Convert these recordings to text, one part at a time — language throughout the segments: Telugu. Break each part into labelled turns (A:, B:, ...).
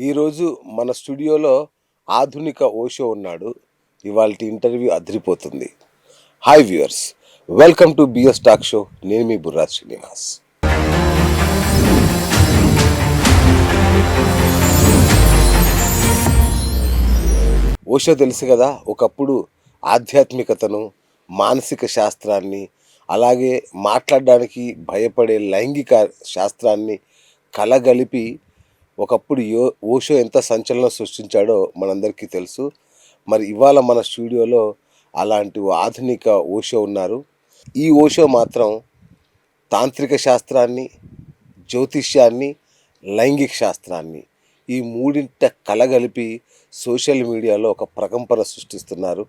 A: ఈరోజు మన స్టూడియోలో ఆధునిక ఓషో ఉన్నాడు. ఇవాల్టి ఇంటర్వ్యూ అదిరిపోతుంది. Hi viewers, welcome to BS talk show. నేను మీ బుర్రా శ్రీనివాస్. ఓషో తెలుసు కదా, ఒకప్పుడు ఆధ్యాత్మికతను, మానసిక శాస్త్రాన్ని, అలాగే మాట్లాడడానికి భయపడే లైంగిక శాస్త్రాన్ని కలగలిపి ఒకప్పుడు ఓషో ఎంత సంచలనం సృష్టించాడో మనందరికీ తెలుసు. మరి ఇవాళ మన స్టూడియోలో అలాంటి ఆధునిక ఓషో ఉన్నారు. ఈ ఓషో మాత్రం తాంత్రిక శాస్త్రాన్ని, జ్యోతిష్యాన్ని, లైంగిక శాస్త్రాన్ని ఈ మూడింట కలగలిపి సోషల్ మీడియాలో ఒక ప్రకంపన సృష్టిస్తున్నారు.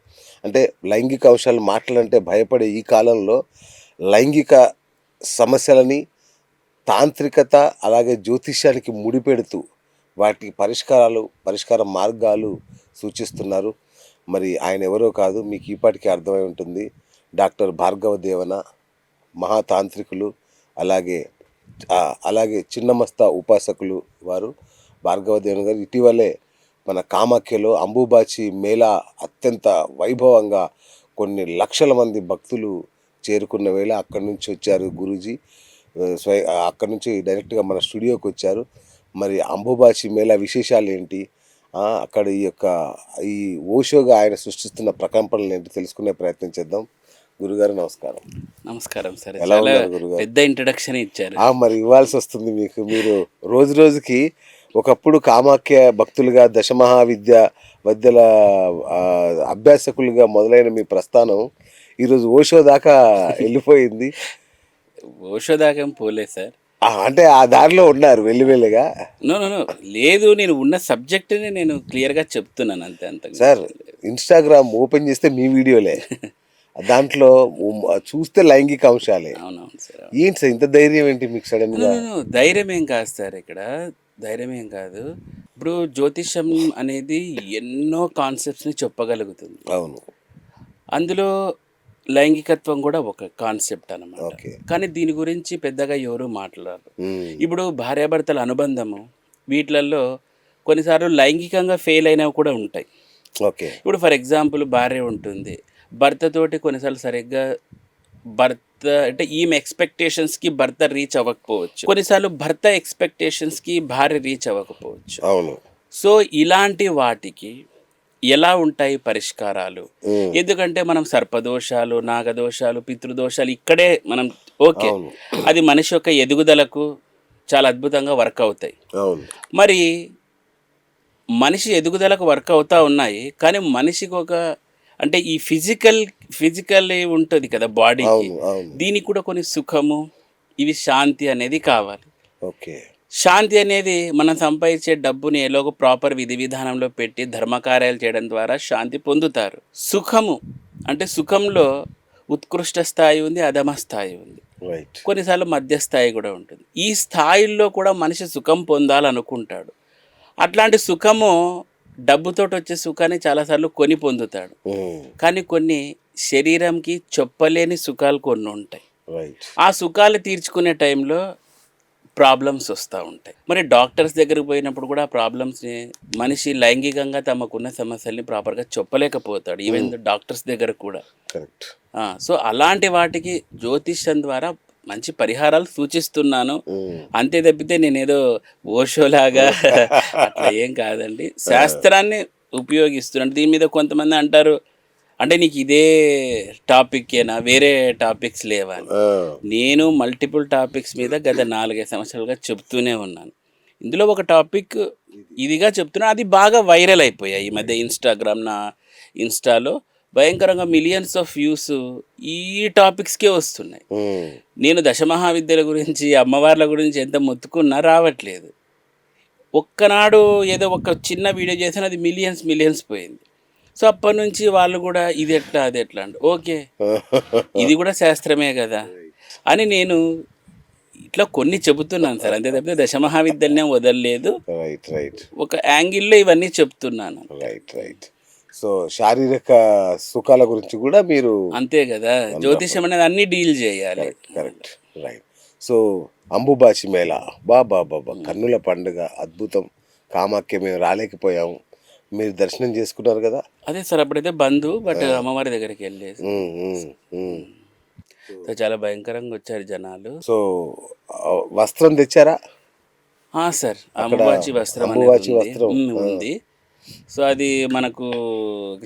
A: అంటే లైంగిక అంశాలు మాట్లాడంటే భయపడే ఈ కాలంలో లైంగిక సమస్యలని తాంత్రికత అలాగే జ్యోతిష్యానికి ముడిపెడుతూ వాటి పరిష్కార మార్గాలు సూచిస్తున్నారు. మరి ఆయన ఎవరో కాదు, మీకు ఈపాటికి అర్థమై ఉంటుంది. డాక్టర్ భార్గవ దేవన, మహాతాంత్రికులు, అలాగే అలాగే చిన్నమస్తా ఉపాసకులు వారు భార్గవ దేవన గారు. ఇటీవలే మన కామాఖ్యలో అంబుబాచి మేళా అత్యంత వైభవంగా కొన్ని లక్షల మంది భక్తులు చేరుకున్న వేళ అక్కడి నుంచి వచ్చారు గురూజీ. అక్కడి నుంచి డైరెక్ట్గా మన స్టూడియోకి వచ్చారు. మరి అంబుబాచి మేళా విశేషాలు ఏంటి, అక్కడ ఈ ఓషోగా ఆయన సృష్టిస్తున్న ప్రకంపనలు ఏంటి తెలుసుకునే ప్రయత్నం చేద్దాం. గురుగారు నమస్కారం.
B: నమస్కారం సార్.
A: ఎలా ఉన్నారు గురుగారు?
B: పెద్ద ఇంట్రడక్షన్ ఇచ్చారు.
A: మరి ఇవ్వాల్సి వస్తుంది మీకు. మీరు రోజు రోజుకి ఒకప్పుడు కామాఖ్య భక్తులుగా, దశమహావిద్యల అభ్యాసకులుగా మొదలైన మీ ప్రస్థానం ఈరోజు ఓషో దాకా వెళ్ళిపోయింది.
B: ఓషో దాకా పోలేదు సార్.
A: అంటే ఆ దారిలో ఉన్నారు వెళ్ళిగా.
B: నో లేదు, నేను ఉన్న సబ్జెక్ట్ని నేను క్లియర్గా చెప్తున్నాను అంతే. అంత
A: సార్, ఇన్స్టాగ్రామ్ ఓపెన్ చేస్తే మీ వీడియోలే, దాంట్లో చూస్తే లైంగిక అంశాలే.
B: అవునవును సార్.
A: ఏంటి సార్ ఇంత ధైర్యం ఏంటి మీకు సడన్ గా?
B: ధైర్యం ఏం కాదు సార్, ఇక్కడ ధైర్యం ఏం కాదు. ఇప్పుడు జ్యోతిషం అనేది ఎన్నో కాన్సెప్ట్స్ని చెప్పగలుగుతుంది.
A: అవును.
B: అందులో లైంగికత్వం కూడా ఒక కాన్సెప్ట్ అన్నమాట. కానీ దీని గురించి పెద్దగా ఎవరు మాట్లాడరు. ఇప్పుడు భార్యాభర్తల అనుబంధము వీటిలలో కొన్నిసార్లు లైంగికంగా ఫెయిల్ అయినవి కూడా ఉంటాయి.
A: ఓకే.
B: ఇప్పుడు ఫర్ ఎగ్జాంపుల్ భార్య ఉంటుంది, భర్తతోటి కొన్నిసార్లు సరిగ్గా భర్త అంటే ఈమె ఎక్స్పెక్టేషన్స్కి భర్త రీచ్ అవ్వకపోవచ్చు, కొన్నిసార్లు భర్త ఎక్స్పెక్టేషన్స్కి భార్య రీచ్ అవ్వకపోవచ్చు.
A: అవును.
B: సో ఇలాంటి వాటికి ఎలా ఉంటాయి పరిష్కారాలు? ఎందుకంటే మనం సర్పదోషాలు, నాగదోషాలు, పితృదోషాలు ఇక్కడే మనం ఓకే, అది మనిషి యొక్క ఎదుగుదలకు చాలా అద్భుతంగా వర్క్ అవుతాయి. మరి మనిషి ఎదుగుదలకు వర్క్ అవుతూ ఉన్నాయి, కానీ మనిషికి ఒక అంటే ఈ ఫిజికల్ ఉంటుంది కదా బాడీకి, దీనికి కూడా కొన్ని సుఖము, ఇవి శాంతి అనేది కావాలి.
A: ఓకే.
B: శాంతి అనేది మనం సంపాదించే డబ్బుని ఎలాగో ప్రాపర్ విధి విధానంలో పెట్టి ధర్మకార్యాలు చేయడం ద్వారా శాంతి పొందుతారు. సుఖము అంటే సుఖంలో ఉత్కృష్ట స్థాయి ఉంది, అధమ స్థాయి ఉంది, కొన్నిసార్లు మధ్య స్థాయి కూడా ఉంటుంది. ఈ స్థాయిల్లో కూడా మనిషి సుఖం పొందాలనుకుంటాడు. అట్లాంటి సుఖము డబ్బుతోటి వచ్చే సుఖాన్ని చాలాసార్లు కొని పొందుతాడు. కానీ కొన్ని శరీరంకి చెప్పలేని సుఖాలు కొన్ని ఉంటాయి. ఆ సుఖాలు తీర్చుకునే టైంలో ప్రాబ్లమ్స్ వస్తూ ఉంటాయి. మరి డాక్టర్స్ దగ్గరకు పోయినప్పుడు కూడా ఆ ప్రాబ్లమ్స్ని మనిషి లైంగికంగా తమకున్న సమస్యల్ని ప్రాపర్గా చెప్పలేకపోతాడు, ఈవెన్ డాక్టర్స్ దగ్గర కూడా. సో అలాంటి వాటికి జ్యోతిష్యం ద్వారా మంచి పరిహారాలు సూచిస్తున్నాను అంతే తప్పితే నేనేదో ఓషోలాగా అట్లా ఏం కాదండి. శాస్త్రాన్ని ఉపయోగిస్తున్నాను. దీని మీద కొంతమంది అంటారు, అంటే నీకు ఇదే టాపిక్కేనా, వేరే టాపిక్స్ లేవా అని. నేను మల్టిపుల్ టాపిక్స్ మీద గత 4-5 సంవత్సరాలుగా చెప్తూనే ఉన్నాను. ఇందులో ఒక టాపిక్ ఇదిగా చెప్తున్నా, అది బాగా వైరల్ అయిపోయాయి ఈ మధ్య. నా ఇన్స్టాలో భయంకరంగా మిలియన్స్ ఆఫ్ వ్యూస్ ఈ టాపిక్స్కే వస్తున్నాయి. నేను దశమహావిద్యల గురించి, అమ్మవార్ల గురించి ఎంత మొత్తుకున్నా రావట్లేదు. ఒక్కనాడు ఏదో ఒక చిన్న వీడియో చేసిన అది మిలియన్స్ పోయింది. సో అప్పటి నుంచి వాళ్ళు కూడా ఇది ఎట్లా అది ఎట్లా అంటే ఓకే, ఇది కూడా శాస్త్రమే కదా అని నేను ఇట్లా కొన్ని చెబుతున్నాను సార్, అంతే తప్పితే దశమహావిద్యలనే వదలలేదు. ఒక యాంగిల్లో ఇవన్నీ చెప్తున్నాను.
A: సో శారీరక సుఖాల గురించి కూడా మీరు
B: అంతే కదా, జ్యోతిషం అనేది అన్ని డీల్ చేయాలి.
A: Correct, right. So Ambubachi Mela బాబా కన్నుల పండుగ, అద్భుతం. కామాఖ్య మేము రాలేకపోయాము, మీరు దర్శనం చేసుకున్నారు కదా.
B: అదే సార్ అప్పుడైతే బంద్, బట్ అమ్మవారి దగ్గరికి వెళ్ళేసి.
A: ఉమ్, ఉమ్, ఉమ్.
B: సో చాలా భయంకరంగా వచ్చారు జనాలు.
A: సో వస్త్రం తెచ్చారా?
B: సార్
A: అక్కడ
B: అంబుబాచి వస్త్రం అనేది
A: అంబుబాచి
B: ఉంది.
A: వస్త్రం
B: ఉంది. సో అది మనకు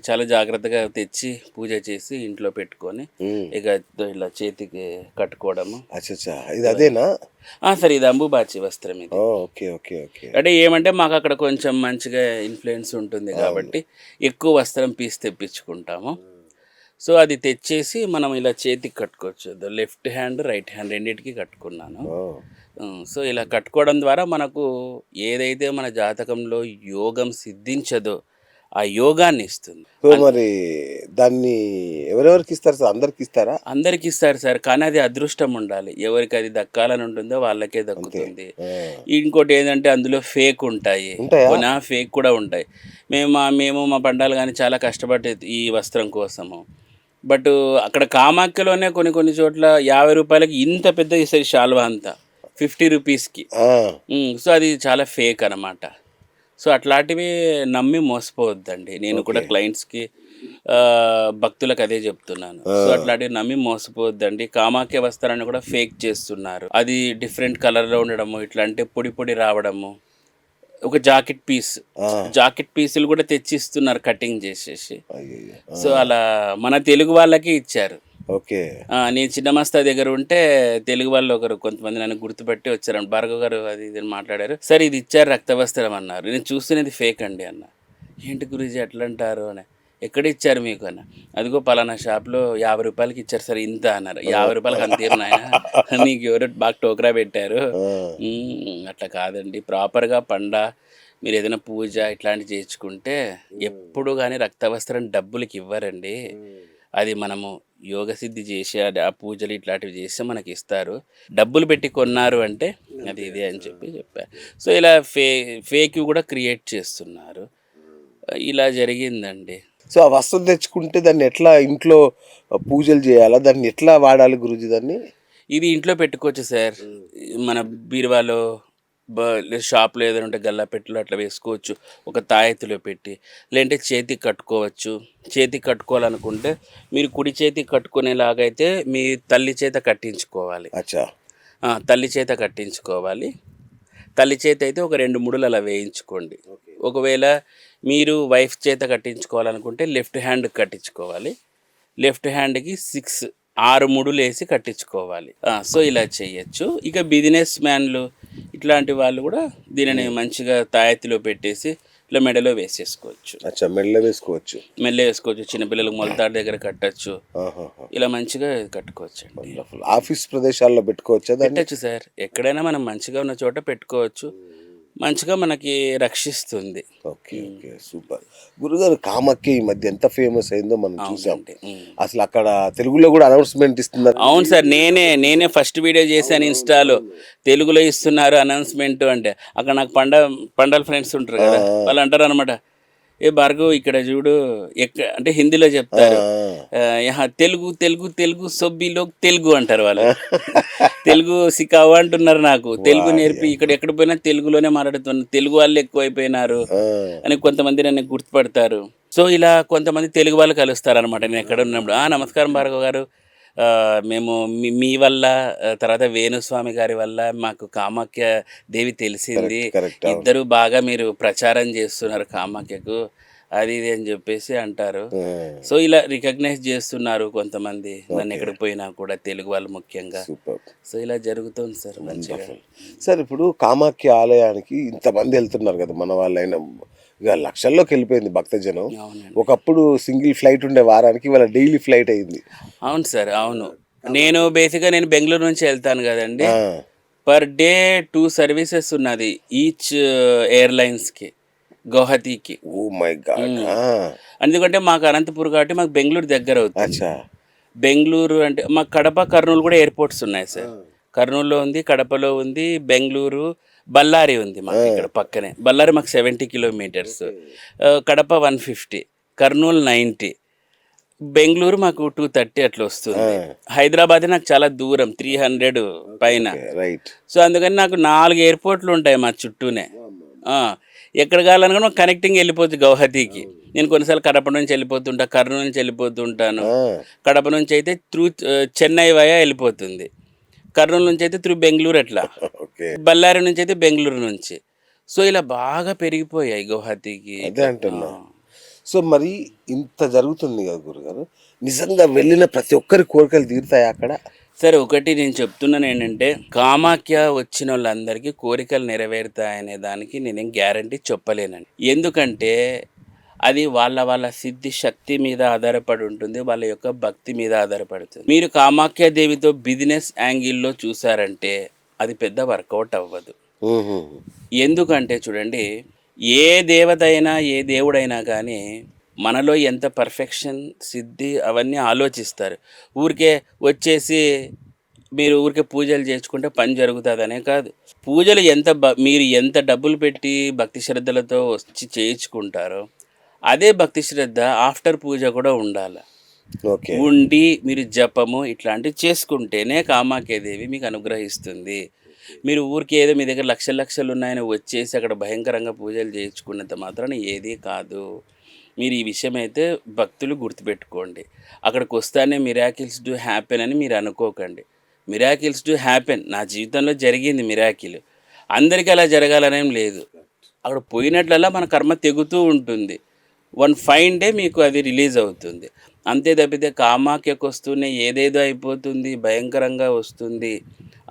B: చాలా జాగ్రత్తగా తెచ్చి పూజ చేసి ఇంట్లో పెట్టుకొని ఇక ఇలా చేతికి కట్టుకోవడము.
A: అచ్చా, ఇది అదేనా?
B: సార్ ఇది అంబుబాచి వస్త్రం ఇది.
A: Okay okay okay.
B: అంటే ఏమంటే మాకు అక్కడ కొంచెం మంచిగా ఇన్ఫ్లుయెన్స్ ఉంటుంది కాబట్టి ఎక్కువ వస్త్రం పీస్ తెప్పించుకుంటాము. సో అది తెచ్చేసి మనం ఇలా చేతికి కట్టుకోవచ్చు. లెఫ్ట్ హ్యాండ్ రైట్ హ్యాండ్ రెండింటికి కట్టుకున్నాను. సో ఇలా కట్టుకోవడం ద్వారా మనకు ఏదైతే మన జాతకంలో యోగం సిద్ధించదో ఆ యోగాన్ని ఇస్తుంది.
A: సో మరి దాన్ని ఎవరెవరికి ఇస్తారు సార్? అందరికి ఇస్తారా?
B: అందరికి ఇస్తారు సార్, కానీ అది అదృష్టం ఉండాలి. ఎవరికి అది దక్కాలని ఉంటుందో వాళ్ళకే దక్కుతుంది. ఇంకోటి ఏంటంటే అందులో ఫేక్ ఉంటాయి, ఫేక్ కూడా ఉంటాయి. మేము మా పండాలు కానీ చాలా కష్టపడే ఈ వస్త్రం కోసము. బట్ అక్కడ కామాఖ్యలోనే కొన్ని చోట్ల 50 రూపాయలకి ఇంత పెద్ద ఇస్తారు శాల్వా అంతా 50 రూపీస్కి. సో అది చాలా ఫేక్ అనమాట. సో అట్లాంటివి నమ్మి మోసపోవద్దండి. నేను కూడా క్లయింట్స్కి భక్తులకు అదే చెప్తున్నాను. సో అట్లాంటివి నమ్మి మోసపోవద్దండి. కామాఖ్య వస్త్రాన్ని కూడా ఫేక్ చేస్తున్నారు. అది డిఫరెంట్ కలర్లో ఉండడము, ఇట్లా అంటే పొడి పొడి రావడము. ఒక జాకెట్ పీసులు కూడా తెచ్చిస్తున్నారు కటింగ్ చేసేసి. సో అలా మన తెలుగు వాళ్ళకి ఇచ్చారు.
A: ఓకే.
B: నేను చిన్న మస్తా దగ్గర ఉంటే తెలుగు వాళ్ళు కొంతమంది నన్ను గుర్తుపెట్టి వచ్చారు. భార్గవ్ గారు అది ఇది మాట్లాడారు. సరే ఇది ఇచ్చారు రక్తవస్త్రం అన్నారు. నేను చూస్తున్నది ఫేక్ అండి అన్న. ఏంటి గురూజీ ఎట్లా అంటారు అని. ఎక్కడ ఇచ్చారు మీకు అన్న. అదిగో పలానా షాప్లో 50 రూపాయలకి ఇచ్చారు సార్ ఇంత అన్నారు. 50 రూపాయలకి అంతేనాయన, నీకు ఎవరో బాగా టోకరా పెట్టారు. అట్లా కాదండి, ప్రాపర్గా మీరు ఏదైనా పూజ ఇట్లాంటివి చేయించుకుంటే ఎప్పుడు కానీ రక్తవస్త్రం డబ్బులకి ఇవ్వరండి. అది మనము యోగ సిద్ధి చేసి ఆ పూజలు ఇట్లాంటివి చేస్తే మనకి ఇస్తారు. డబ్బులు పెట్టి కొన్నారు అంటే అది ఇదే అని చెప్పారు. సో ఇలా ఫేక్ కూడా క్రియేట్ చేస్తున్నారు. ఇలా జరిగిందండి.
A: సో ఆ వస్త్రం తెచ్చుకుంటే దాన్ని ఎట్లా ఇంట్లో పూజలు చేయాలా? దాన్ని ఎట్లా వాడాలి గురూజీ? దాన్ని
B: ఇది ఇంట్లో పెట్టుకోవచ్చు సార్. మన బీరువాలో షాప్లో ఏదైనా ఉంటే గల్లాపెట్టెలో అట్లా వేసుకోవచ్చు. ఒక తాయెత్తులో పెట్టి, లేదంటే చేతికి కట్టుకోవచ్చు. చేతికి కట్టుకోవాలనుకుంటే మీరు కుడి చేతికి కట్టుకునేలాగైతే మీ తల్లి చేత కట్టించుకోవాలి.
A: అచ్చా.
B: తల్లి చేత కట్టించుకోవాలి. తల్లి చేత అయితే ఒక 2 ముడులు అలా వేయించుకోండి. ఒకవేళ మీరు వైఫ్ చేత కట్టించుకోవాలనుకుంటే లెఫ్ట్ హ్యాండ్ కట్టించుకోవాలి. లెఫ్ట్ హ్యాండ్కి 6 ముడులు వేసి కట్టించుకోవాలి. సో ఇలా చేయొచ్చు. ఇక బిజినెస్ మ్యాన్లు ఇట్లాంటి వాళ్ళు కూడా దీనిని మంచిగా తాయెత్తిలో పెట్టేసి ఇట్లా మెడలో వేసేసుకోవచ్చు.
A: మెడలో వేసుకోవచ్చు.
B: చిన్నపిల్లలకు మొలతాడు దగ్గర కట్టచ్చు. ఇలా మంచిగా కట్టుకోవచ్చు.
A: ఆఫీస్ ప్రదేశాల్లో పెట్టచ్చు
B: సార్. ఎక్కడైనా మనం మంచిగా ఉన్న చోట పెట్టుకోవచ్చు. మంచిగా మనకి రక్షిస్తుంది.
A: Okay okay, super. గురుగారు, కామాఖ్య ఈ మధ్య ఎంత ఫేమస్ అయిందో మనం చూసాం. అసలు అక్కడ తెలుగులో కూడా అనౌన్స్మెంట్ ఇస్తున్నారు.
B: అవును సార్, నేనే ఫస్ట్ వీడియో చేశాను ఇన్స్టాలో. తెలుగులో ఇస్తున్నారు అనౌన్స్మెంట్ అంటే. అక్కడ నాకు పండల్ ఫ్రెండ్స్ ఉంటారు కదా, వాళ్ళు అంటారు అనమాట, ఏ భార్గవ్ ఇక్కడ చూడు అంటే హిందీలో చెప్తారు, తెలుగు తెలుగు తెలుగు సొబ్బిలో తెలుగు అంటారు వాళ్ళు. తెలుగు సికావు అంటున్నారు. నాకు తెలుగు నేర్పి ఇక్కడ ఎక్కడ పోయినా తెలుగులోనే మాట్లాడుతున్నారు. తెలుగు వాళ్ళు ఎక్కువైపోయినారు అని కొంతమంది నన్ను గుర్తుపడతారు. సో ఇలా కొంతమంది తెలుగు వాళ్ళు కలుస్తారు అనమాట నేను ఎక్కడ ఉన్నప్పుడు. నమస్కారం భార్గవ్ గారు, మేము మీ వల్ల, తర్వాత వేణుస్వామి గారి వల్ల మాకు కామాఖ్య దేవి తెలిసింది. ఇద్దరు బాగా మీరు ప్రచారం చేస్తున్నారు కామాఖ్యకు, అది ఇది అని చెప్పేసి అంటారు. సో ఇలా రికగ్నైజ్ చేస్తున్నారు కొంతమంది నన్ను ఎక్కడికి పోయినా కూడా, తెలుగు వాళ్ళు ముఖ్యంగా. సో ఇలా జరుగుతుంది సార్ మంచిగా.
A: సార్ ఇప్పుడు కామాఖ్య ఆలయానికి ఇంతమంది వెళ్తున్నారు కదా, మన వాళ్ళైనా ఇక లక్షల్లోకి వెళ్ళిపోయింది భక్తజనం. ఒకప్పుడు సింగిల్ ఫ్లైట్ ఉండే వారానికి, ఇవాళ డైలీ ఫ్లైట్ అయింది.
B: అవును సార్, అవును. నేను బెంగళూరు నుంచి వెళ్తాను కదండి. పర్ డే 2 సర్వీసెస్ ఉన్నది ఈచ్ ఎయిర్లైన్స్కి, గౌహతికి.
A: Oh my god.
B: ఎందుకంటే మాకు అనంతపూర్ కాబట్టి మాకు బెంగళూరు దగ్గర అవుతుంది. బెంగళూరు అంటే మాకు కడప, కర్నూలు కూడా ఎయిర్పోర్ట్స్ ఉన్నాయి సార్. కర్నూలులో ఉంది, కడపలో ఉంది, బెంగళూరు, బళ్ళారి ఉంది మాకు ఇక్కడ పక్కనే. బళ్ళారి మాకు 70 కిలోమీటర్స్, కడప 150, కర్నూలు 90, బెంగళూరు మాకు 230 అట్లా వస్తుంది. హైదరాబాద్ నాకు చాలా దూరం, 300 పైన. సో అందుకని నాకు 4 ఎయిర్పోర్ట్లు ఉంటాయి మా చుట్టూనే. ఎక్కడ కావాలన్నా కూడా కనెక్టింగ్ వెళ్ళిపోతుంది గౌహతికి. నేను కొన్నిసార్లు కడప నుంచి వెళ్ళిపోతుంటా, కర్నూలు నుంచి వెళ్ళిపోతుంటాను.
A: ఆ,
B: కడప నుంచి అయితే త్రూ చెన్నై వయా వెళ్ళిపోతుంది. కర్నూలు నుంచి అయితే త్రూ బెంగళూరు అట్లా.
A: ఓకే.
B: బళ్ళారి నుంచి అయితే బెంగళూరు నుంచి. సో ఇలా బాగా పెరిగిపోయాయి గౌహతికి.
A: అదే అంటున్నా. సో మరి ఇంత జరుగుతుంది కదా గురుగారు, నిజంగా వెళ్ళిన ప్రతి ఒక్కరి కోరికలు తీరుతాయి అక్కడ?
B: సరే, ఒకటి నేను చెప్తున్నాను ఏంటంటే, కామాఖ్య వచ్చిన వాళ్ళందరికీ కోరికలు నెరవేరుతాయనే దానికి నేనేం గ్యారంటీ చెప్పలేనండి. ఎందుకంటే అది వాళ్ళ వాళ్ళ సిద్ధి శక్తి మీద ఆధారపడి ఉంటుంది, వాళ్ళ యొక్క భక్తి మీద ఆధారపడుతుంది. మీరు కామాఖ్య దేవితో బిజినెస్ యాంగిల్లో చూసారంటే అది పెద్ద వర్కౌట్ అవ్వదు.
A: మ్మ్.
B: ఎందుకంటే చూడండి, ఏ దేవత అయినా ఏ దేవుడైనా కానీ మనలో ఎంత పర్ఫెక్షన్ సిద్ధి అవన్నీ ఆలోచిస్తారు. ఊరికే వచ్చేసి మీరు ఊరికే పూజలు చేసుకుంటే పని జరుగుతుందనే కాదు. పూజలు మీరు ఎంత డబ్బులు పెట్టి భక్తి శ్రద్ధలతో వచ్చి చేయించుకుంటారో అదే భక్తి శ్రద్ధ ఆఫ్టర్ పూజ కూడా ఉండాలి.
A: ఓకే.
B: ఉండి మీరు జపము ఇట్లాంటివి చేసుకుంటేనే కామాఖ్యదేవి మీకు అనుగ్రహిస్తుంది. మీరు ఊరికే ఏదో మీ దగ్గర లక్షలు లక్షలు ఉన్నాయని వచ్చేసి అక్కడ భయంకరంగా పూజలు చేయించుకున్నంత మాత్రాన ఏదీ కాదు. మీరు ఈ విషయం అయితే భక్తులు గుర్తుపెట్టుకోండి. అక్కడికి వస్తానే మిరాకిల్స్ డూ హ్యాపెన్ అని మీరు అనుకోకండి. మిరాకిల్స్ డూ హ్యాపెన్, నా జీవితంలో జరిగింది మిరాకిల్. అందరికీ అలా జరగాలనేం లేదు. అక్కడ పోయినట్లల్లా మన కర్మ తెగుతూ ఉంటుంది. వన్ ఫైన్ డే మీకు అది రిలీజ్ అవుతుంది. అంతే తప్పితే కామాఖ్యకు వస్తూనే ఏదేదో అయిపోతుంది, భయంకరంగా వస్తుంది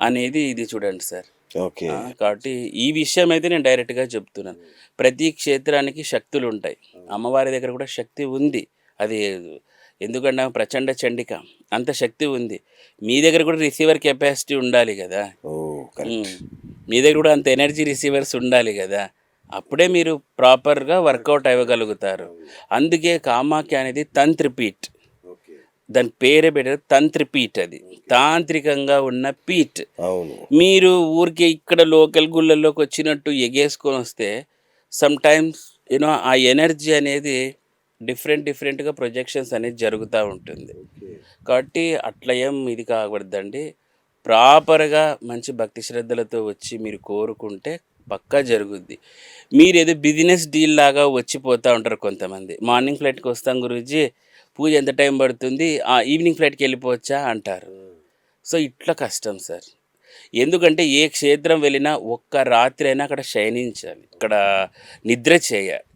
B: అనేది ఇది చూడండి సార్.
A: ఓకే.
B: కాబట్టి ఈ విషయం అయితే నేను డైరెక్ట్గా చెప్తున్నాను. ప్రతి క్షేత్రానికి శక్తులు ఉంటాయి. అమ్మవారి దగ్గర కూడా శక్తి ఉంది. అది ఎందుకంటే ఆమె ప్రచండ చండిక, అంత శక్తి ఉంది. మీ దగ్గర కూడా రిసీవర్ కెపాసిటీ ఉండాలి కదా.
A: ఓ, కరెక్ట్.
B: మీ దగ్గర కూడా అంత ఎనర్జీ రిసీవర్స్ ఉండాలి కదా. అప్పుడే మీరు ప్రాపర్గా వర్కౌట్ అవ్వగలుగుతారు. అందుకే కామాఖ్య అనేది తంత్రపీఠ్.
A: ఓకే.
B: దాని పేరే పెట్టారు తంత్రపీఠ్. అది తాంత్రికంగా ఉన్న పీఠ్.
A: అవును.
B: మీరు ఊరికే ఇక్కడ లోకల్ గుళ్ళల్లోకి వచ్చినట్టు ఎగేసుకొని వస్తే సమ్ టైమ్స్ ఆ ఎనర్జీ అనేది డిఫరెంట్గా ప్రొజెక్షన్స్ అనేది జరుగుతూ ఉంటుంది. కాబట్టి అట్లా ఏం ఇది కాకూడదండి. ప్రాపర్గా మంచి భక్తి శ్రద్ధలతో వచ్చి మీరు కోరుకుంటే పక్కా జరుగుద్ది. మీరు ఏదో బిజినెస్ డీల్ లాగా వచ్చిపోతూ ఉంటారు కొంతమంది. మార్నింగ్ ఫ్లైట్కి వస్తాం గురూజీ, పూజ ఎంత టైం పడుతుంది, ఈవినింగ్ ఫ్లైట్కి వెళ్ళిపోవచ్చా అంటారు. సో ఇట్లా కష్టం సార్. ఎందుకంటే ఏ క్షేత్రం వెళ్ళినా ఒక్క రాత్రి అయినా అక్కడ శయనించాలి, అక్కడ నిద్ర చేయాలి.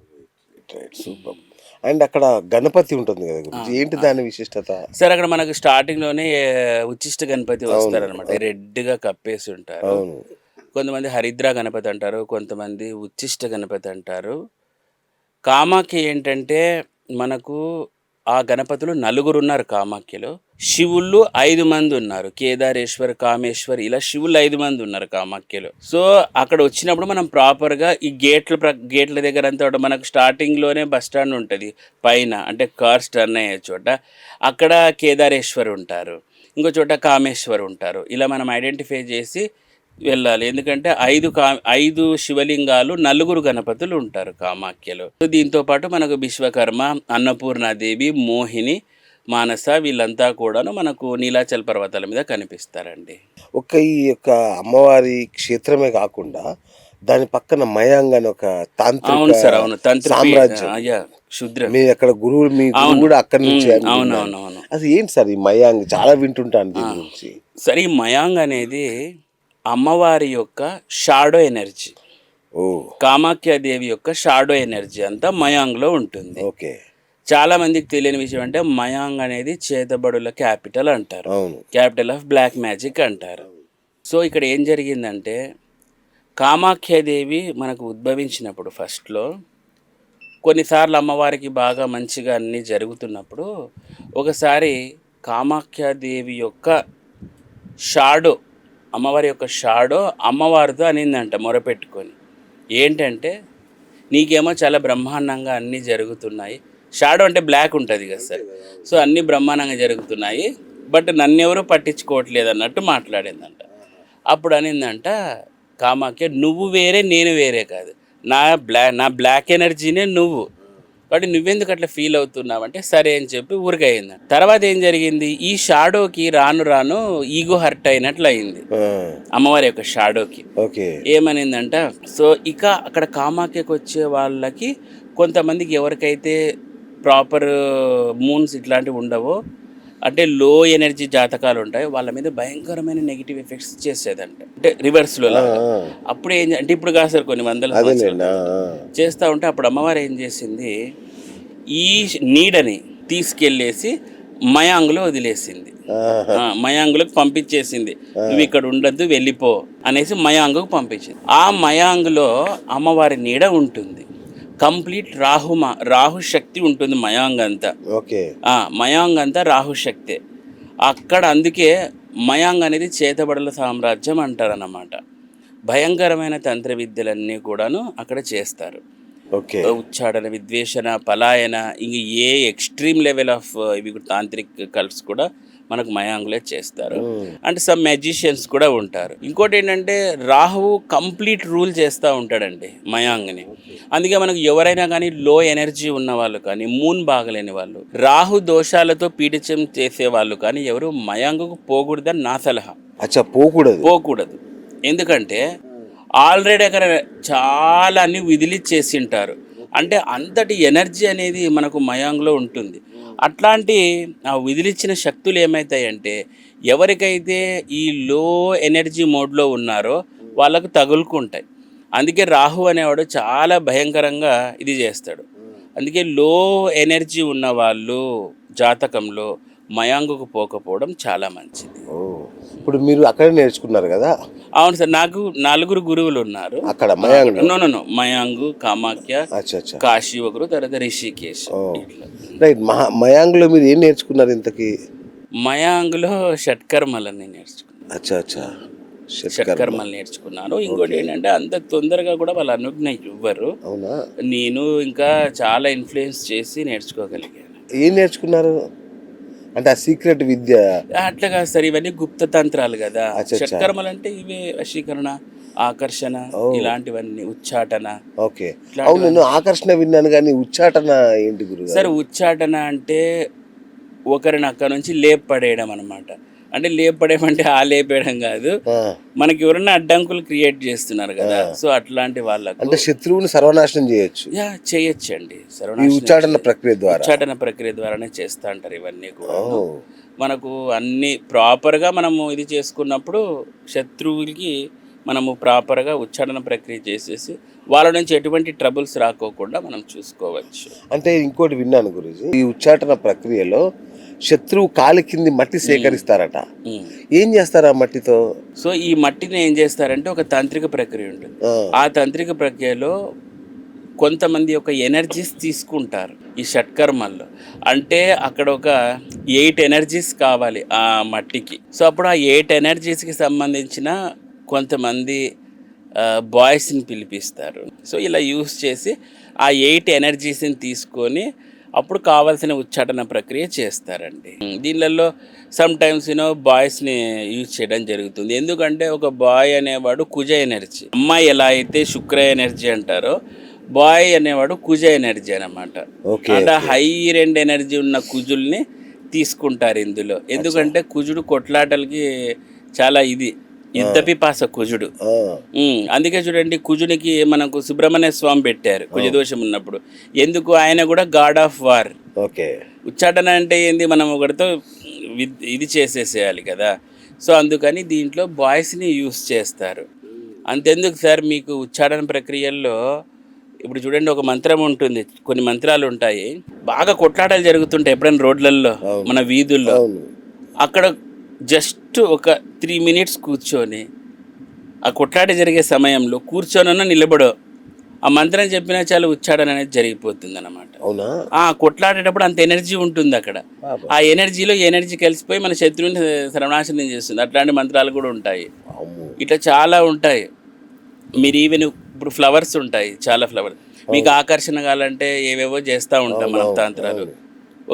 A: Right, super. అండ్ అక్కడ గణపతి ఉంటుంది కదా గురుజీ, ఏంటి దాని విశిష్టత?
B: సార్ అక్కడ మనకు స్టార్టింగ్లోనే ఉచ్చిష్ట గణపతి వస్తారనమాట. రెడ్గా కప్పేసి ఉంటారు.
A: అవును.
B: కొంతమంది హరిద్రా గణపతి అంటారు, కొంతమంది ఉచ్చిష్ట గణపతి అంటారు. కామాఖ్య ఏంటంటే మనకు ఆ గణపతులు 4 ఉన్నారు కామాఖ్యలో. శివుళ్ళు 5 మంది ఉన్నారు. కేదారేశ్వర్, కామేశ్వర్, ఇలా శివుళ్ళు 5 మంది ఉన్నారు కామాఖ్యలో. సో అక్కడ వచ్చినప్పుడు మనం ప్రాపర్గా ఈ గేట్ల దగ్గర అంతా మనకు స్టార్టింగ్లోనే బస్ స్టాండ్ ఉంటుంది పైన, అంటే కార్స్ టర్న్ అయ్యే చోట. అక్కడ కేదారేశ్వర్ ఉంటారు, ఇంకో చోట కామేశ్వర్ ఉంటారు. ఇలా మనం ఐడెంటిఫై చేసి వెళ్ళాలి. ఎందుకంటే 5 శివలింగాలు, 4 గణపతులు ఉంటారు కామాఖ్యలో. దీంతో పాటు మనకు విశ్వకర్మ, అన్నపూర్ణాదేవి, మోహిని, మానస వీళ్ళంతా కూడాను మనకు నీలాచల్ పర్వతాల మీద కనిపిస్తారండి.
A: ఈ యొక్క అమ్మవారి క్షేత్రమే కాకుండా దాని పక్కన మయాంగ్ అని ఒక
B: అవును సార్, అవును,
A: సామ్రాజ్యం.
B: శుద్ర
A: మీ అక్కడ గురువులు, మీ గురువు కూడా అక్కడి నుంచి.
B: అవునవునవును.
A: అది ఏంటి సార్ ఈ మయాంగ్? చాలా వింటుంటాను దీని గురించి.
B: సరే, ఈ మయాంగ్ అనేది అమ్మవారి యొక్క షాడో ఎనర్జీ. కామాఖ్యాదేవి యొక్క షాడో ఎనర్జీ అంతా మయాంగ్లో ఉంటుంది.
A: ఓకే.
B: చాలా మందికి తెలియని విషయం అంటే మయాంగ్ అనేది చేతబడుల క్యాపిటల్ అంటారు, క్యాపిటల్ ఆఫ్ బ్లాక్ మ్యాజిక్ అంటారు. సో ఇక్కడ ఏం జరిగిందంటే కామాఖ్యాదేవి మనకు ఉద్భవించినప్పుడు ఫస్ట్లో కొన్నిసార్లు అమ్మవారికి బాగా మంచిగా అన్నీ జరుగుతున్నప్పుడు ఒకసారి కామాఖ్యాదేవి యొక్క షాడో, అమ్మవారి యొక్క షాడో అమ్మవారితో అనిందంట మొరపెట్టుకొని. ఏంటంటే నీకేమో చాలా బ్రహ్మాండంగా అన్నీ జరుగుతున్నాయి, షాడో అంటే బ్లాక్ ఉంటుంది కదా సార్, సో అన్నీ బ్రహ్మాండంగా జరుగుతున్నాయి, బట్ నన్నెవరూ పట్టించుకోవట్లేదు అన్నట్టు మాట్లాడిందంట. అప్పుడు అనిందంట కామాఖ్య, నువ్వు వేరే నేను వేరే కాదు, నా బ్లాక్ ఎనర్జీనే నువ్వు, కాబట్టి నువ్వెందుకు అట్లా ఫీల్ అవుతున్నావు అంటే సరే అని చెప్పి ఊరికయింది. తర్వాత ఏం జరిగింది, ఈ షాడోకి రాను రాను ఈగో హర్ట్ అయినట్లు అయింది అమ్మవారి యొక్క షాడోకి.
A: ఓకే.
B: ఏమనిందంట, సో ఇక అక్కడ కామాఖ్యకు వచ్చే వాళ్ళకి కొంతమందికి ఎవరికైతే ప్రాపర్ మూన్స్ ఇట్లాంటివి ఉండవో, అంటే లో ఎనర్జీ జాతకాలు ఉంటాయి, వాళ్ళ మీద భయంకరమైన నెగిటివ్ ఎఫెక్ట్స్ చేసేదంట. అంటే రివర్స్లో లాగా. అప్పుడు ఏం అంటే ఇప్పుడు కాదు సార్, కొన్ని వందల సంవత్సరాలు చేస్తూ ఉంటే అప్పుడు అమ్మవారు ఏం చేసింది, ఈ నీడని తీసుకెళ్ళేసి మయాంగులో వదిలేసింది. మయాంగులకు పంపించేసింది, నువ్వు ఇక్కడ ఉండద్దు వెళ్ళిపో అనేసి మయాంగుకు పంపించింది. ఆ మయాంగులో అమ్మవారి నీడ ఉంటుంది, కంప్లీట్ రాహు శక్తి ఉంటుంది మయాంగ్ అంతా.
A: ఓకే.
B: మయాంగ్ అంతా రాహు శక్తే అక్కడ. అందుకే మయాంగ్ అనేది చేతబడుల సామ్రాజ్యం అంటారన్నమాట. భయంకరమైన తంత్ర విద్యలన్నీ కూడాను అక్కడ చేస్తారు.
A: ఓకే.
B: ఉచ్చాటన, విద్వేషణ, పలాయన, ఇంక ఏ ఎక్స్ట్రీమ్ లెవెల్ ఆఫ్ ఇవి తాంత్రిక్ కల్ట్స్ కూడా మనకు మయాంగులే చేస్తారు. అంటే సమ్ మ్యాజిషియన్స్ కూడా ఉంటారు. ఇంకోటి ఏంటంటే రాహువు కంప్లీట్ రూల్ చేస్తూ ఉంటాడండి మయాంగ్ని. అందుకే మనకు ఎవరైనా కానీ లో ఎనర్జీ ఉన్న వాళ్ళు కానీ, మూన్ బాగలేని వాళ్ళు, రాహు దోషాలతో పీడితం చేసే వాళ్ళు కానీ ఎవరు మయాంగుకు పోకూడదని నా సలహా. పోకూడదు. ఎందుకంటే ఆల్రెడీ అక్కడ చాలా అన్ని విదిలిచ్చేసి ఉంటారు. అంటే అంతటి ఎనర్జీ అనేది మనకు మయాంగ్లో ఉంటుంది. అట్లాంటి ఆ విదిలిచ్చిన శక్తులు ఏమవుతాయంటే ఎవరికైతే ఈ లో ఎనర్జీ మోడ్లో ఉన్నారో వాళ్ళకు తగులుకుంటాయి. అందుకే రాహు అనేవాడు చాలా భయంకరంగా ఇది చేస్తాడు. అందుకే లో ఎనర్జీ ఉన్న వాళ్ళు జాతకంలో మయాంగుకు పోకపోవడం చాలా మంచిది.
A: ఇప్పుడు మీరు అక్కడే నేర్చుకున్నారు కదా?
B: అవును సార్, నాకు 4 గురువులు ఉన్నారు
A: అక్కడ.
B: మయాంగు, కామాఖ్య, కాశీ ఒకరు, తర్వాత రిషికేశ్.
A: రైట్. మయాంగులో మీరు ఏం నేర్చుకున్నారు ఇంతకి?
B: మయాంగులో షట్కర్మలని నేర్చుకున్నాను. షట్కర్మలు నేర్చుకున్నాను. ఇంకోటి ఏంటంటే అంత తొందరగా కూడా వాళ్ళ అనుజ్ఞ ఇవ్వరు. నేను ఇంకా చాలా ఇన్ఫ్లుయెన్స్ చేసి నేర్చుకోగలిగాను.
A: ఏం నేర్చుకున్నారు అంటే ఆ సీక్రెట్ విద్య?
B: అట్లా కాదు సార్, ఇవన్నీ గుప్త తంత్రాలు కదా. షట్కర్మలు అంటే ఇవే వశీకరణ, ఆకర్షణ, ఇలాంటివన్నీ, ఉచ్చాటన.
A: ఓకే. అవును, నేను ఆకర్షణ విన్నాను కానీ ఉచ్చాటన ఏంటి గురు?
B: సార్ ఉచ్చాటన అంటే ఒకరిని అక్కడ నుంచి లేపడేయడం అనమాట. అంటే లేపడేయడం అంటే ఆ లేపేయడం కాదు, మనకి ఎవరైనా అడ్డంకులు క్రియేట్ చేస్తున్నారు కదా, సో అట్లాంటి వాళ్ళకు
A: అంటే శత్రువుని సర్వనాశనం
B: చేయొచ్చండి.
A: ఉచ్చాటన
B: ప్రక్రియ ద్వారానే చేస్తా అంటారు ఇవన్నీ కూడా. మనకు అన్ని ప్రాపర్గా మనము ఇది చేసుకున్నప్పుడు శత్రువులకి మనము ప్రాపర్గా ఉచ్చాటన ప్రక్రియ చేసేసి వాళ్ళ నుంచి ఎటువంటి ట్రబుల్స్ రాకోకుండా మనం చూసుకోవచ్చు.
A: అంటే ఇంకోటి విన్నాను గురించి, ఈ ఉచ్చాటన ప్రక్రియలో శత్రువు కాలి కింది మట్టి సేకరిస్తారట. ఏం చేస్తారు ఆ మట్టితో?
B: సో ఈ మట్టిని ఏం చేస్తారంటే ఒక తాంత్రిక ప్రక్రియ ఉంటుంది. ఆ తాంత్రిక ప్రక్రియలో కొంతమంది ఒక ఎనర్జీస్ తీసుకుంటారు ఈ షట్కర్మల్లో. అంటే అక్కడ ఒక 8 ఎనర్జీస్ కావాలి ఆ మట్టికి. సో అప్పుడు ఆ 8 ఎనర్జీస్కి సంబంధించిన కొంతమంది బాయ్స్ని పిలిపిస్తారు. సో ఇలా యూస్ చేసి ఆ 8 ఎనర్జీస్ని తీసుకొని అప్పుడు కావాల్సిన ఉచ్చాటన ప్రక్రియ చేస్తారండి. దీనిలలో సమ్ టైమ్స్ బాయ్స్ని యూజ్ చేయడం జరుగుతుంది. ఎందుకంటే ఒక బాయ్ అనేవాడు కుజ ఎనర్జీ, అమ్మాయి ఎలా అయితే శుక్ర ఎనర్జీ అంటారో బాయ్ అనేవాడు కుజ ఎనర్జీ అనమాట. అంటే హై రెండ్ ఎనర్జీ ఉన్న కుజుల్ని తీసుకుంటారు ఇందులో. ఎందుకంటే కుజుడు కొట్లాటలకి చాలా యుద్ధపిపాస కుజుడు. అందుకే చూడండి, కుజునికి మనకు సుబ్రహ్మణ్య స్వామి పెట్టారు కుజదోషం ఉన్నప్పుడు. ఎందుకు? ఆయన కూడా గాడ్ ఆఫ్ వార్. ఉచ్చాటన అంటే ఏంది, మనం ఒకటితో ఇది చేసేసేయాలి కదా. సో అందుకని దీంట్లో బాయ్స్ని యూస్ చేస్తారు. అంతెందుకు సార్, మీకు ఉచ్చాటన ప్రక్రియల్లో ఇప్పుడు చూడండి, ఒక మంత్రం ఉంటుంది, కొన్ని మంత్రాలు ఉంటాయి, బాగా కొట్లాటలు జరుగుతుంటాయి ఎప్పుడైనా రోడ్లలో, మన వీధుల్లో. అక్కడ జస్ట్ ఒక 3 minutes కూర్చొని ఆ కొట్లాట జరిగే సమయంలో కూర్చొనన్నా నిలబడో ఆ మంత్రం చెప్పినా చాలా ఉచ్చాటన అనేది జరిగిపోతుంది అనమాట. కొట్లాడేటప్పుడు అంత ఎనర్జీ ఉంటుంది అక్కడ. ఆ ఎనర్జీలో ఎనర్జీ కలిసిపోయి మన శత్రువుని సర్వనాశనం చేస్తుంది. అట్లాంటి మంత్రాలు కూడా ఉంటాయి. ఇట్లా చాలా ఉంటాయి. మీరు ఈవెన్ ఇప్పుడు ఫ్లవర్స్ ఉంటాయి, చాలా ఫ్లవర్స్. మీకు ఆకర్షణ కావాలంటే ఏవేవో చేస్తూ ఉంటాం మనం తంత్రాలు.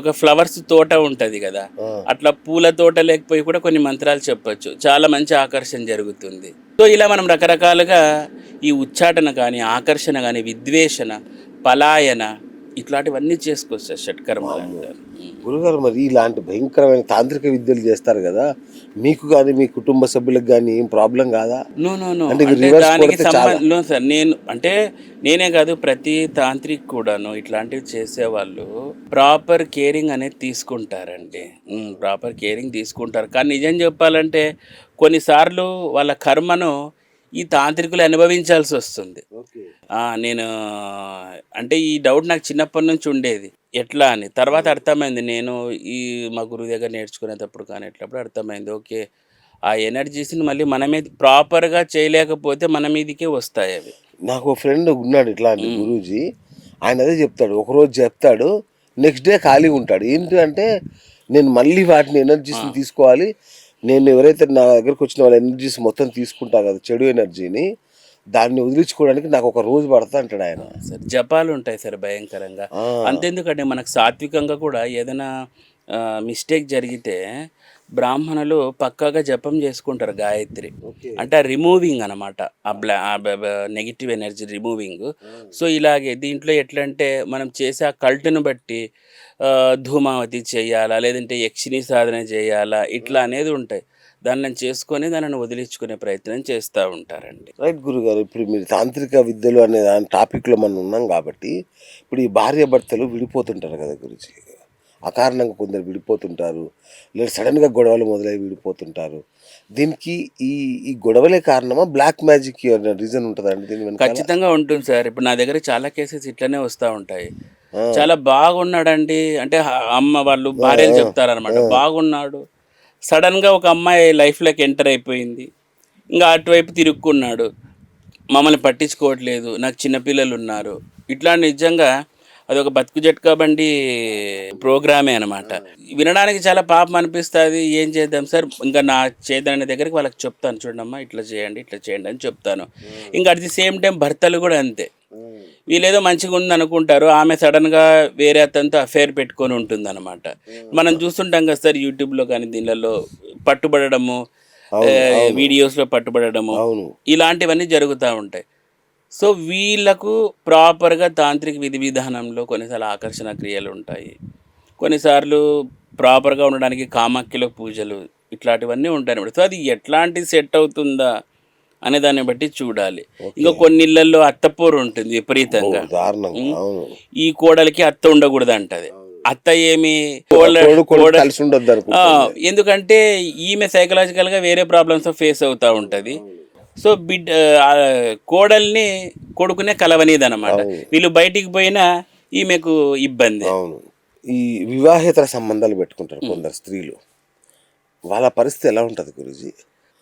B: ఒక ఫ్లవర్స్ తోట ఉంటుంది కదా, అట్లా పూల తోట లేకపోయి కూడా కొన్ని మంత్రాలు చెప్పచ్చు, చాలా మంచి ఆకర్షణ జరుగుతుంది. సో ఇలా మనం రకరకాలుగా ఈ ఉచ్చాటన కానీ, ఆకర్షణ కానీ, విద్వేషణ, పలాయన, ఇట్లాంటివన్నీ చేసుకోవచ్చు సార్, షట్కర్మలు అంటారు.
A: గురుగారు మరి ఇలాంటి భయంకరమైన తాంత్రిక విద్యలు చేస్తారు కదా, మీకు కానీ మీ కుటుంబ సభ్యులకు కానీ ఏం ప్రాబ్లం కాదా?
B: నో నో నో
A: అంటే ఇవి
B: అంటే
A: రివర్స్
B: దానికి
A: కొడితే చాలా.
B: సంబంధం సార్. నేను అంటే నేనే కాదు, ప్రతి తాంత్రిక్ కూడాను ఇట్లాంటివి చేసేవాళ్ళు ప్రాపర్ కేరింగ్ అనేది తీసుకుంటారండి. ప్రాపర్ కేరింగ్ తీసుకుంటారు. కానీ నిజం చెప్పాలంటే కొన్నిసార్లు వాళ్ళ కర్మను ఈ తాంత్రికులు అనుభవించాల్సి వస్తుంది.
A: ఓకే.
B: నేను అంటే ఈ డౌట్ నాకు చిన్నప్పటి నుంచి ఉండేది. ఎట్లా అని. తర్వాత అర్థమైంది. నేను ఈ మా గురువు దగ్గర నేర్చుకునేటప్పుడు కానీ ఎట్లప్పుడు అర్థమైంది. ఓకే. ఆ ఎనర్జీస్‌ని మళ్ళీ మనమే ప్రాపర్‌గా చేయలేకపోతే మన మీదికే వస్తాయి అవి.
A: నాకు ఒక ఫ్రెండ్ ఉన్నాడు ఇట్లాంటి
B: హ్మ్.
A: గురూజీ. ఆయన అదే చెప్తాడు. ఒకరోజు చెప్తాడు, నెక్స్ట్ డే ఖాళీగా ఉంటాడు. ఏంటి అంటే నేను మళ్ళీ వాటిని ఎనర్జీస్ని తీసుకోవాలి. నేను ఎవరైతే నా దగ్గరకు వచ్చిన వాళ్ళ ఎనర్జీస్ మొత్తం తీసుకుంటా కదా, చెడు ఎనర్జీని, దాన్ని వదిలించుకోవడానికి నాకు ఒక రోజు పడతా అంటాడు ఆయన.
B: సార్ జపాలు ఉంటాయి సార్ భయంకరంగా.
A: ఆ,
B: అంతెందుకండి మనకు సాత్వికంగా కూడా ఏదైనా మిస్టేక్ జరిగితే బ్రాహ్మణులు పక్కాగా జపం చేసుకుంటారు గాయత్రి.
A: ఓకే.
B: అంటే రిమూవింగ్ అనమాట. Negative energy removing. సో ఇలాగే దీంట్లో ఎట్లంటే మనం చేసే ఆ కల్ట్‌ని బట్టి ధూమావతి చేయాలా, లేదంటే యక్షిణి సాధన చేయాలా, ఇట్లా అనేది ఉంటాయి. దాన్ని చేసుకొని దానిని వదిలించుకునే ప్రయత్నం చేస్తూ ఉంటారండి.
A: రైట్ గురుగారు. ఇప్పుడు మీరు తాంత్రిక విద్యలు అనే దాని టాపిక్లో మనం ఉన్నాం కాబట్టి, ఇప్పుడు ఈ భార్యాభర్తలు విడిపోతుంటారు కదా గురుజీ. అకారణంగా కొందరు విడిపోతుంటారు, లేదా సడన్గా గొడవలు మొదలై విడిపోతుంటారు. దీనికి ఈ ఈ గొడవలే కారణమా, బ్లాక్ మ్యాజిక్ రీజన్ ఉంటుందండి దీని వెనకాల?
B: ఖచ్చితంగా ఉంటుంది సార్. ఇప్పుడు నా దగ్గర చాలా కేసెస్ ఇట్లనే వస్తూ ఉంటాయి.
A: ఆ,
B: చాలా బాగున్నాడండి అంటే అమ్మ వాళ్ళు భార్యలు చెప్తారనమాట. బాగున్నాడు, సడన్గా ఒక అమ్మాయి లైఫ్లోకి ఎంటర్ అయిపోయింది. ఇంకా అటువైపు తిరుక్కున్నాడు, మమ్మల్ని పట్టించుకోవట్లేదు, నాకు చిన్నపిల్లలు ఉన్నారు. ఇట్లా నిజంగా అదొక బతుకు జట్కా బండి ప్రోగ్రామే అనమాట. వినడానికి చాలా పాపం అనిపిస్తుంది. ఏం చేద్దాం సార్, ఇంకా నా చేతన దగ్గరికి వాళ్ళకి చెప్తాను, చూడమ్మా ఇట్లా చేయండి ఇట్లా చేయండి అని చెప్తాను. ఇంకా అట్ ది సేమ్ టైం భర్తలు కూడా అంతే. వీళ్ళేదో మంచిగా ఉంది అనుకుంటారు, ఆమె సడన్గా వేరే అతనితో అఫేర్ పెట్టుకొని ఉంటుంది అనమాట. మనం చూస్తుంటాం కదా సార్ యూట్యూబ్లో కానీ దీనిలలో పట్టుబడము, వీడియోస్లో పట్టుబడము,
A: అవును.
B: ఇలాంటివన్నీ జరుగుతూ ఉంటాయి. సో వీళ్ళకు ప్రాపర్గా తాంత్రిక విధి విధానంలో కొన్నిసార్లు ఆకర్షణ క్రియలు ఉంటాయి, కొన్నిసార్లు ప్రాపర్గా ఉండడానికి కామాఖ్యలో పూజలు, ఇట్లాంటివన్నీ ఉంటాయి అన్నమాట. సో అది ఎట్లాంటి సెట్ అవుతుందా అనే దాన్ని బట్టి చూడాలి. ఇంకా కొన్ని ఇళ్ళల్లో అత్తపోరు ఉంటుంది విపరీతంగా.
A: దారుణంగా. అవును.
B: ఈ కోడలికి అత్త ఉండకూడదు అంటది. అత్త ఏమి
A: కోడు కలిసి ఉండొద్దు అనుకుంటుంది.
B: ఎందుకంటే ఈమె సైకలాజికల్గా వేరే ప్రాబ్లమ్స్ ఫేస్ అవుతూ ఉంటుంది. సో కోడల్ని కొడుకునే కలవనీదనమాట. వీళ్ళు బయటికి పోయినా ఈమెకు ఇబ్బంది.
A: అవును. ఈ వివాహేతర సంబంధాలు పెట్టుకుంటారు కొందరు స్త్రీలు, వాళ్ళ పరిస్థితి ఎలా ఉంటుంది గురుజీ?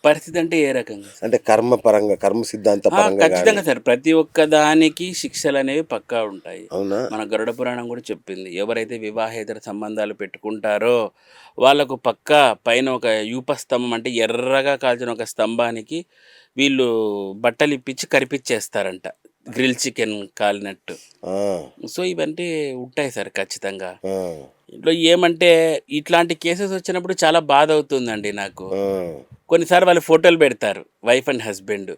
B: పరిస్థితి అంటే ఏ రకంగా?
A: అంటే కర్మ పరంగా, కర్మ సిద్ధాంత పరంగా
B: ఖచ్చితంగా సార్. ప్రతి ఒక్క దానికి శిక్షలు అనేవి పక్కా ఉంటాయి.
A: అవునా?
B: మన గరుడ పురాణం కూడా చెప్పింది, ఎవరైతే వివాహేతర సంబంధాలు పెట్టుకుంటారో వాళ్ళకు పక్కా పైన ఒక యూపస్తంభం అంటే ఎర్రగా కాల్చిన ఒక స్తంభానికి వీళ్ళు బట్టలు ఇప్పించి కరిపించేస్తారంట, గ్రిల్ చికెన్ కాలినట్టు. సో ఇవన్నీ ఉంటాయి సార్ ఖచ్చితంగా. ఇంట్లో ఏమంటే ఇట్లాంటి కేసెస్ వచ్చినప్పుడు చాలా బాధ అవుతుందండి నాకు. కొన్నిసార్లు వాళ్ళు ఫోటోలు పెడతారు, వైఫ్ అండ్ హస్బెండ్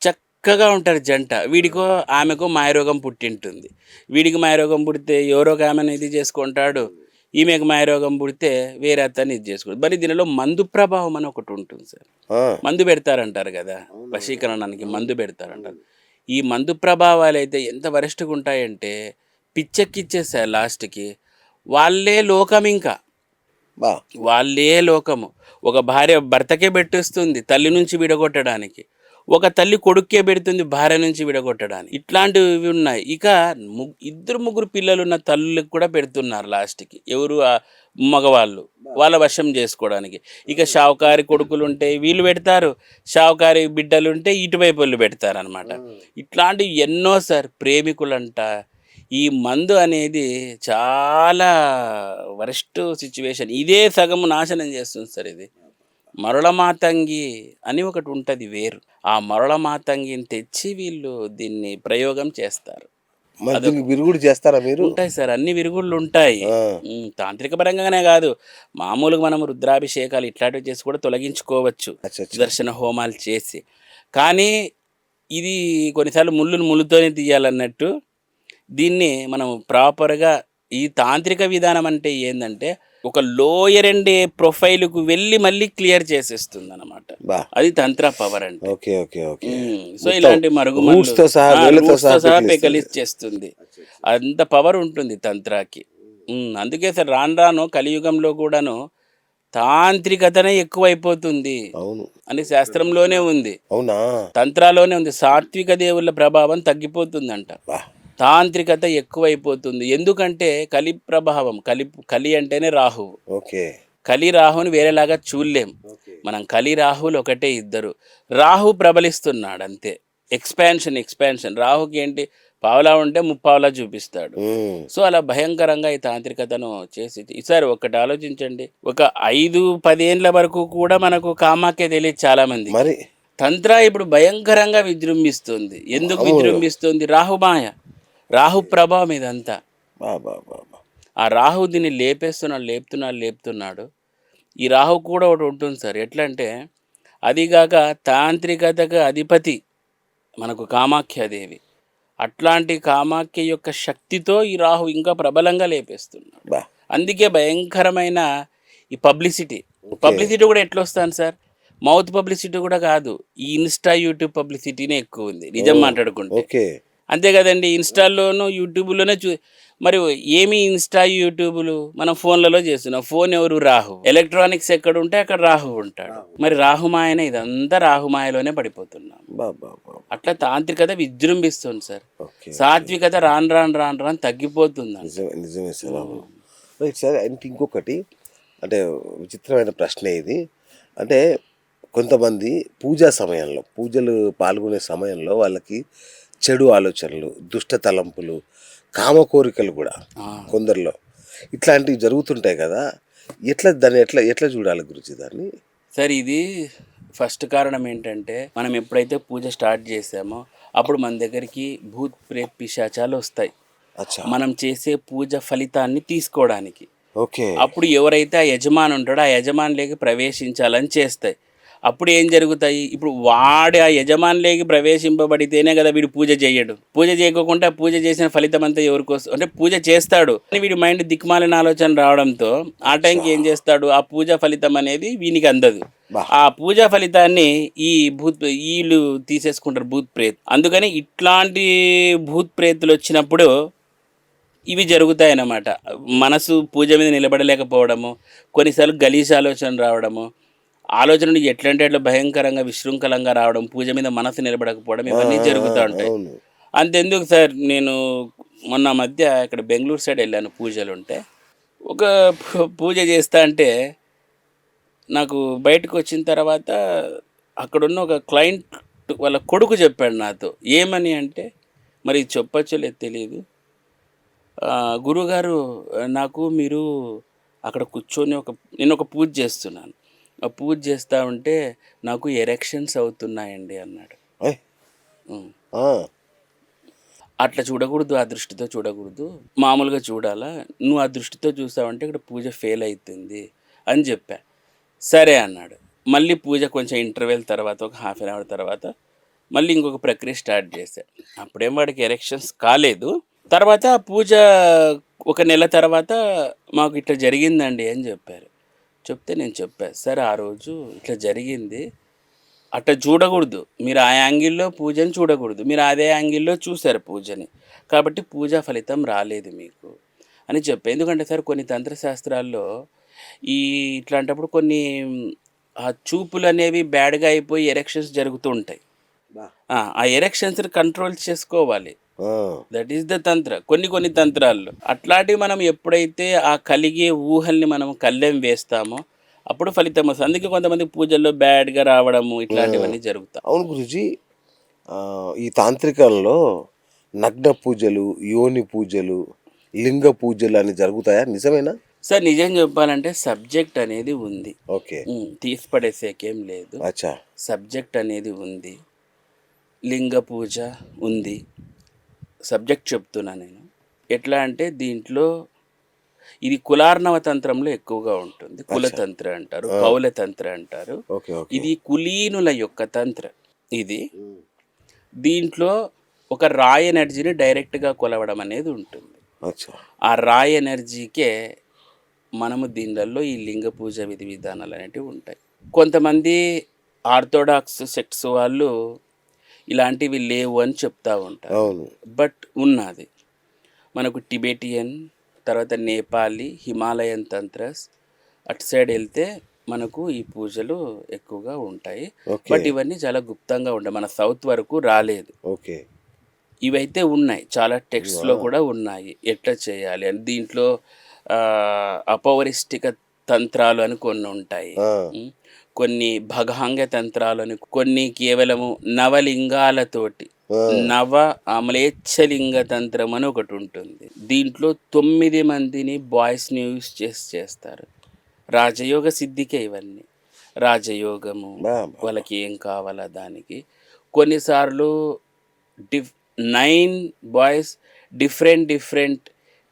B: చక్కగా ఉంటారు జంట. వీడికో ఆమెకో మాయరోగం పుట్టింటుంది. వీడికి మాయరోగం పుడితే ఎవరో ఒక ఆమెను ఇది చేసుకుంటాడు, ఈమెకు మాయరోగం పుడితే వేరే అతన్ని ఇది చేసుకుంటాడు. మరి దీనిలో మందు ప్రభావం అని ఒకటి ఉంటుంది సార్. మందు పెడతారంటారు కదా, వశీకరణానికి మందు పెడతారంటారు. ఈ మందు ప్రభావాలు అయితే ఎంత వరస్ట్గా ఉంటాయంటే పిచ్చెక్కిచ్చేస్తారు లాస్ట్కి. వాళ్ళే లోకం, ఇంకా వాళ్ళే లోకము. ఒక భార్య భర్తకే పెట్టేస్తుంది తల్లి నుంచి విడగొట్టడానికి, ఒక తల్లి కొడుక్కే పెడుతుంది భార్య నుంచి విడగొట్టడానికి. ఇట్లాంటివి ఉన్నాయి. ఇక ఇద్దరు ముగ్గురు పిల్లలు ఉన్న తల్లులకు కూడా పెడుతున్నారు లాస్ట్కి. ఎవరు? మగవాళ్ళు, వాళ్ళ వశం చేసుకోవడానికి. ఇక షావుకారి కొడుకులు ఉంటే వీళ్ళు పెడతారు, షావుకారి బిడ్డలు ఉంటే ఇటువైపు వాళ్ళు పెడతారు అనమాట. ఇట్లాంటివి ఎన్నో సార్. ప్రేమికులంట, ఈ మందు అనేది చాలా వరస్ట్ సిచ్యువేషన్. ఇదే సగము నాశనం చేస్తుంది సార్. ఇది మరళ మాతంగి అని ఒకటి ఉంటుంది వేరు. ఆ మరళ మాతంగిని తెచ్చి వీళ్ళు దీన్ని ప్రయోగం చేస్తారు.
A: విరుగుడు చేస్తారా మీరు?
B: ఉంటాయి సార్, అన్ని విరుగుళ్ళు ఉంటాయి. తాంత్రిక పరంగానే కాదు, మామూలుగా మనం రుద్రాభిషేకాలు ఇట్లాంటివి చేసి కూడా తొలగించుకోవచ్చు, దర్శన హోమాలు చేసి. కానీ ఇది కొన్నిసార్లు ముళ్ళుతోనే తీయాలన్నట్టు దీన్ని మనం ప్రాపర్‌గా ఈ తాంత్రిక విధానం అంటే ఏందంటే, ఒక లోయర్ ఎండ్ ప్రొఫైల్‌కు వెళ్ళి మళ్ళీ క్లియర్ చేసేస్తుందనమాట.
A: బా!
B: అది తంత్ర పవర్ అంటే.
A: ఓకే. ఓకే. ఓకే.
B: సో,
A: మొత్తం
B: ఇలాంటి మరుగుమల్లు
A: రూట్స్‌తో సహా, వేళ్ళతో
B: రూట్స్‌తో
A: సహా
B: సహా
A: పెకిలిస్తది.
B: పెకలిచ్చేస్తుంది. అంత పవర్ ఉంటుంది తంత్రాకి. అందుకే సార్ రాను రాను కలియుగంలో కూడాను తాంత్రికతనే ఎక్కువైపోతుంది
A: అవును.
B: అని శాస్త్రంలోనే ఉంది.
A: అవునా?
B: తంత్రాలోనే ఉంది. సాత్విక దేవుళ్ళ ప్రభావం తగ్గిపోతుందంట.
A: బా!
B: తాంత్రికత ఎక్కువైపోతుంది. ఎందుకంటే కలి ప్రభావం. కలి అంటేనే రాహువు.
A: ఓకే.
B: కలి రాహుని వేరేలాగా చూడలేం. మనం కలి రాహువులు ఒకటే ఇద్దరు. రాహు ప్రబలిస్తున్నాడు అంతే. ఎక్స్‌పాన్షన్. రాహుకి ఏంటి పావలా ఉంటే ముప్పావలా చూపిస్తాడు.
A: హ్మ్.
B: సో, అలా భయంకరంగా ఈ తాంత్రికతను చేసి ఈసారి ఒక్కటి ఆలోచించండి. ఒక 5, 10 ఏండ్ల వరకు కూడా మనకు కామాఖ్య తెలీదు చాలామందికి.
A: మరి
B: తంత్ర ఇప్పుడు భయంకరంగా విజృంభిస్తుంది. ఎందుకు
A: మామూలుగా
B: విజృంభిస్తుంది? రాహుమాయ. రాహు ప్రభావం ఇదంతా.
A: బా! బా! బా! బా!
B: ఆ రాహు దీన్ని లేపుతున్నాడు. ఈ రాహు కూడా ఒకటి ఉంటుంది సార్. ఎట్లంటే అదిగాక తాంత్రికతకు అధిపతి మనకు కామాఖ్యాదేవి. అట్లాంటి కామాఖ్య యొక్క శక్తితో ఈ రాహు ఇంకా ప్రబలంగా లేపేస్తున్నాడు.
A: బా!
B: అందుకే భయంకరమైన ఈ పబ్లిసిటీ.
A: ఓకే.
B: పబ్లిసిటీ కూడా ఎట్లొస్తాను సార్? మౌత్ పబ్లిసిటీ కూడా కాదు. ఈ ఇన్‌స్టా, యూట్యూబ్ పబ్లిసిటీనే ఎక్కువుంది. నిజం
A: ఓహ్!
B: మాట్లాడుకుంటే.
A: ఓకే.
B: అంతే కదండీ! ఇన్‌స్టాల్లోను, యూట్యూబ్‌లోనే మరి ఏమి ఇన్‌స్టా, యూట్యూబులు మనం ఫోన్‌లలో చేస్తున్నాం. ఫోన్ ఎవరు? రాహు. ఎలక్ట్రానిక్స్ ఎక్కడుంటే అక్కడ రాహు ఉంటాడు. మరి రాహుమాయనే ఇదంతా రాహుమాయలోనే పడిపోతున్నాం.
A: బా! బా! బా!
B: అట్లా తాంత్రికత విజృంభిస్తుంది సార్.
A: ఓకే.
B: సాత్వికత రాను తగ్గిపోతుందంట.
A: నిజమే. నిజమే సార్. అవును. Right sir. అంటే ఇంకొకటి, అంటే విచిత్రమైన ప్రశ్నే ఇది. అంటే కొంతమంది పూజా సమయంలో, పూజలు పాల్గొనే సమయంలో వాళ్ళకి చెడు ఆలోచనలు, దుష్ట తలంపులు, కామ కోరికలు గూడా
B: ఆ!
A: కొందరిలో ఇట్లాంటివి జరుగుతుంటాయి గదా! దాన్ని ఎట్లా చూడాలి గురూజీ దాన్ని?
B: సార్ ఇది ఫస్ట్ కారణం ఏంటంటే, మనం ఎప్పుడైతే పూజ స్టార్ట్ చేసామో, అప్పుడు మన దగ్గరికి భూత్, ప్రేత్, పిశాచాలొస్తాయి.
A: అచ్చా!
B: మనం చేసే పూజ ఫలితాన్ని తీసుకోవడానికి.
A: ఓకే.
B: అప్పుడు ఎవరైతే ఆ యజమాని ఉంటాడో, ఆ యజమానిలోకి ప్రవేశించాలని చేస్తాయి. అప్పుడు ఏం జరుగుతాయి? ఇప్పుడు వాడు ఆ యజమానిలోకి ప్రవేశింపబడితేనే కదా వీడు పూజ చేయడు. పూజ చేయకోకుండా పూజ చేసిన ఫలితం అంతా ఎవరికోసం అంటే పూజ చేస్తాడు. కానీ వీడి మైండ్ దిక్కుమాలిన ఆలోచన రావడంతో ఆ
A: అచ్చా!
B: టైంకి ఏం చేస్తాడు? ఆ పూజ ఫలితం అనేది వీనికి అందదు.
A: బా!
B: ఆ పూజా ఫలితాన్ని ఈ ఈళ్ళు తీసేసుకుంటారు భూత్, ప్రేత్. అందుకని ఇట్లాంటి భూత్, ప్రేత్‌లొచ్చినప్పుడు ఇవి జరుగుతాయన్నమాట. మనసు పూజ మీద నిలబడలేకపోవడము, కొన్నిసార్లు గలీజ్ ఆలోచన రావడము, ఆలోచనలు ఎట్లంటే అట్లా భయంకరంగా విశృంఖలంగా రావడం, పూజ మీద మనసు నిలబడకపోవడం
A: ఆ!
B: ఇవన్నీ
A: ఆ! ఆ!
B: జరుగుతా ఉంటాయి.
A: అవును.
B: అంతెందుకు సార్ నేను మొన్న మధ్య ఇక్కడ బెంగుళూరు సైడ్ వెళ్ళాను పూజలుంటే. ఒక పూజ చేస్తా అంటే నాకు బయటకొచ్చిన తర్వాత అక్కడున్న ఒక క్లయింట్ వాళ్ళ కొడుకు చెప్పాడు నాతో. ఏమని అంటే మరి చెప్పచ్చో లేదో తెలీదు. గురువుగారు నాకు మీరు అక్కడ కూర్చొని నేనొక పూజ చేస్తున్నాను. ఆ పూజ చేస్తా ఉంటే నాకు ఎరెక్షన్స్ అవుతున్నాయండి అన్నాడు.
A: ఏయ్!
B: హ్మ్.
A: ఆ!
B: అట్లా చూడకూడదు. ఆ దృష్టితో చూడకూడదు. మామూలుగా చూడాలా. నువ్వు ఆ దృష్టితో చూసావంటే ఇక్కడ పూజ ఫెయిల్ అయితుంది అని చెప్పా. సరే అన్నాడు. మళ్ళీ పూజ కొంచెం ఇంటర్వెల్ తర్వాత ఒక హాఫ్ అన్ అవర్ తర్వాత మళ్ళీ ఇంకొక ప్రక్రియ స్టార్ట్ చేశా. అప్పుడేం వాడికి ఎరెక్షన్స్ కాలేదు. తర్వాత పూజ ఒక నెల తర్వాత మాకు ఇట్లా జరిగిందండి అని చెప్పారు. చెప్తే నేను చెప్పా. సార్ ఆ రోజు ఇట్లా జరిగింది. అట్లా చూడకూడదు. మీరు ఆ యాంగిల్‌లో పూజని చూడకూడదు. మీరు అదే యాంగిల్‌లో చూసారు పూజని. కాబట్టి పూజా ఫలితం రాలేదు మీకు అని చెప్పా. ఎందుకంటే సార్ కొన్ని తంత్ర శాస్త్రాల్లో ఈ ఇట్లాంటప్పుడు కొన్ని చూపులనేవి బ్యాడ్‌గా అయిపోయి ఎరెక్షన్స్ జరుగుతూ ఉంటాయి.
A: బా!
B: ఆ ఎరెక్షన్స్‌ని కంట్రోల్ చేసుకోవాలి.
A: ఆ!
B: దట్ ఈస్ ద తంత్ర. కొన్ని తంత్రాల్లో. అట్లాంటివి మనం ఎప్పుడైతే ఆ కలిగే ఊహల్ని మనం కళ్ళెం వేస్తామో అప్పుడు ఫలితం వస్తది. అందుకే కొంతమంది పూజల్లో బ్యాడ్‌గా రావడము
A: ఆ!
B: ఇట్లాంటివన్నీ జరుగుతాయి.
A: అవును గురూజీ. ఈ తాంత్రికంలో నగ్న పూజలు, యోని పూజలు, లింగ పూజలు అని జరుగుతాయా? నిజమేనా?
B: సార్ నిజం చెప్పాలంటే సబ్జెక్ట్ అనేది ఉంది.
A: ఓకే.
B: తీసి పడేసేకేం లేదు.
A: అచ్చా!
B: సబ్జెక్ట్ అనేది ఉంది. లింగ పూజ ఉంది. సబ్జెక్ట్ చెప్తున్నా నేను. ఎట్లా అంటే దీంట్లో ఇది కులార్ణవ తంత్రంలో ఎక్కువగా ఉంటుంది.
A: అచ్చా!
B: కులతంత్ర అంటారు.
A: ఆ!
B: కౌల తంత్ర అంటారు.
A: ఓకే. ఓకే.
B: ఇది కులీనుల యొక్క తంత్ర ఇది.
A: హ్మ్.
B: దీంట్లో ఒక రా ఎనర్జీని డైరెక్ట్గా కొలవడం అనేది ఉంటుంది.
A: అచ్చా.
B: ఆ రా ఎనర్జీకే మనము దీనిలలో ఈ లింగ పూజ విధి విధానాలు అనేటివి ఉంటాయి. కొంతమంది ఆర్థోడాక్స్ సెక్ట్స్ వాళ్ళు ఇలాంటివి లేవు అని చెప్తా ఉంటారు.
A: అవును.
B: బట్ ఉన్నది. మనకు టిబెటియన్, తర్వాత నేపాలి, హిమాలయన్ తంత్రస్, అటు సైడ్ వెళ్తే మనకు ఈ పూజలు ఎక్కువగా ఉంటాయి.
A: ఓకే.
B: బట్ ఇవన్నీ చాలా గుప్తంగా ఉంటాయి, మన సౌత్ వరకు రాలేదు.
A: ఓకే.
B: ఇవైతే ఉన్నాయి, చాలా టెక్స్ట్లో కూడా ఉన్నాయి ఎట్లా చేయాలి అని. దీంట్లో అపౌరిష్టిక తంత్రాలు అని కొన్ని ఉంటాయి,
A: ఆ.
B: కొన్ని భగాంగ తంత్రాలు అని, కొన్ని కేవలము నవలింగాలతోటి,
A: ఆ.
B: నవ అమలేచ్ఛలింగ తంత్రం అని ఒకటి ఉంటుంది. దీంట్లో 9 మందిని బాయ్స్ని యూస్ చేస్తారు. రాజయోగ సిద్ధికే ఇవన్నీ. రాజయోగము వాళ్ళకి ఏం కావాలా దానికి. కొన్నిసార్లు 9 బాయ్స్ డిఫరెంట్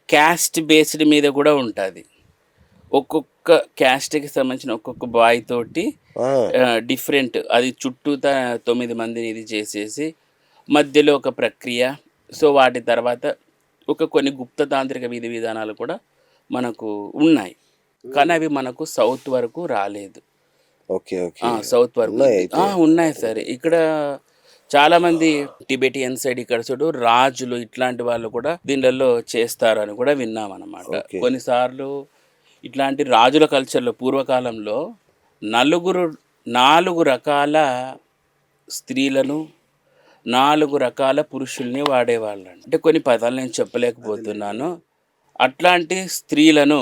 B: క్యాస్ట్ బేస్డ్ మీద కూడా ఉంటుంది. ఒక్కొక్క క్యాస్ట్కి సంబంధించిన ఒక్కొక్క బాయ్ తోటి డిఫరెంట్, అది చుట్టూ 9 మందిని ఇది చేసేసి మధ్యలో ఒక ప్రక్రియ. సో వాటి తర్వాత కొన్ని గుప్త తాంత్రిక విధి విధానాలు కూడా మనకు ఉన్నాయి, కానీ అవి మనకు సౌత్ వరకు రాలేదు.
A: ఓకే. ఓకే.
B: సౌత్ వరకు ఉన్నాయి సార్. ఇక్కడ చాలామంది టిబెటియన్ సైడ్ ఇక్కడ చూడు రాజులు ఇట్లాంటి వాళ్ళు కూడా దీనిలో చేస్తారు అని కూడా విన్నాం అన్నమాట. కొన్నిసార్లు ఇట్లాంటి రాజుల కల్చర్లో పూర్వకాలంలో 4 రకాల స్త్రీలను 4 రకాల పురుషుల్ని వాడేవాళ్ళు. అంటే కొన్ని పదాలు నేను చెప్పలేకపోతున్నాను. అట్లాంటి స్త్రీలను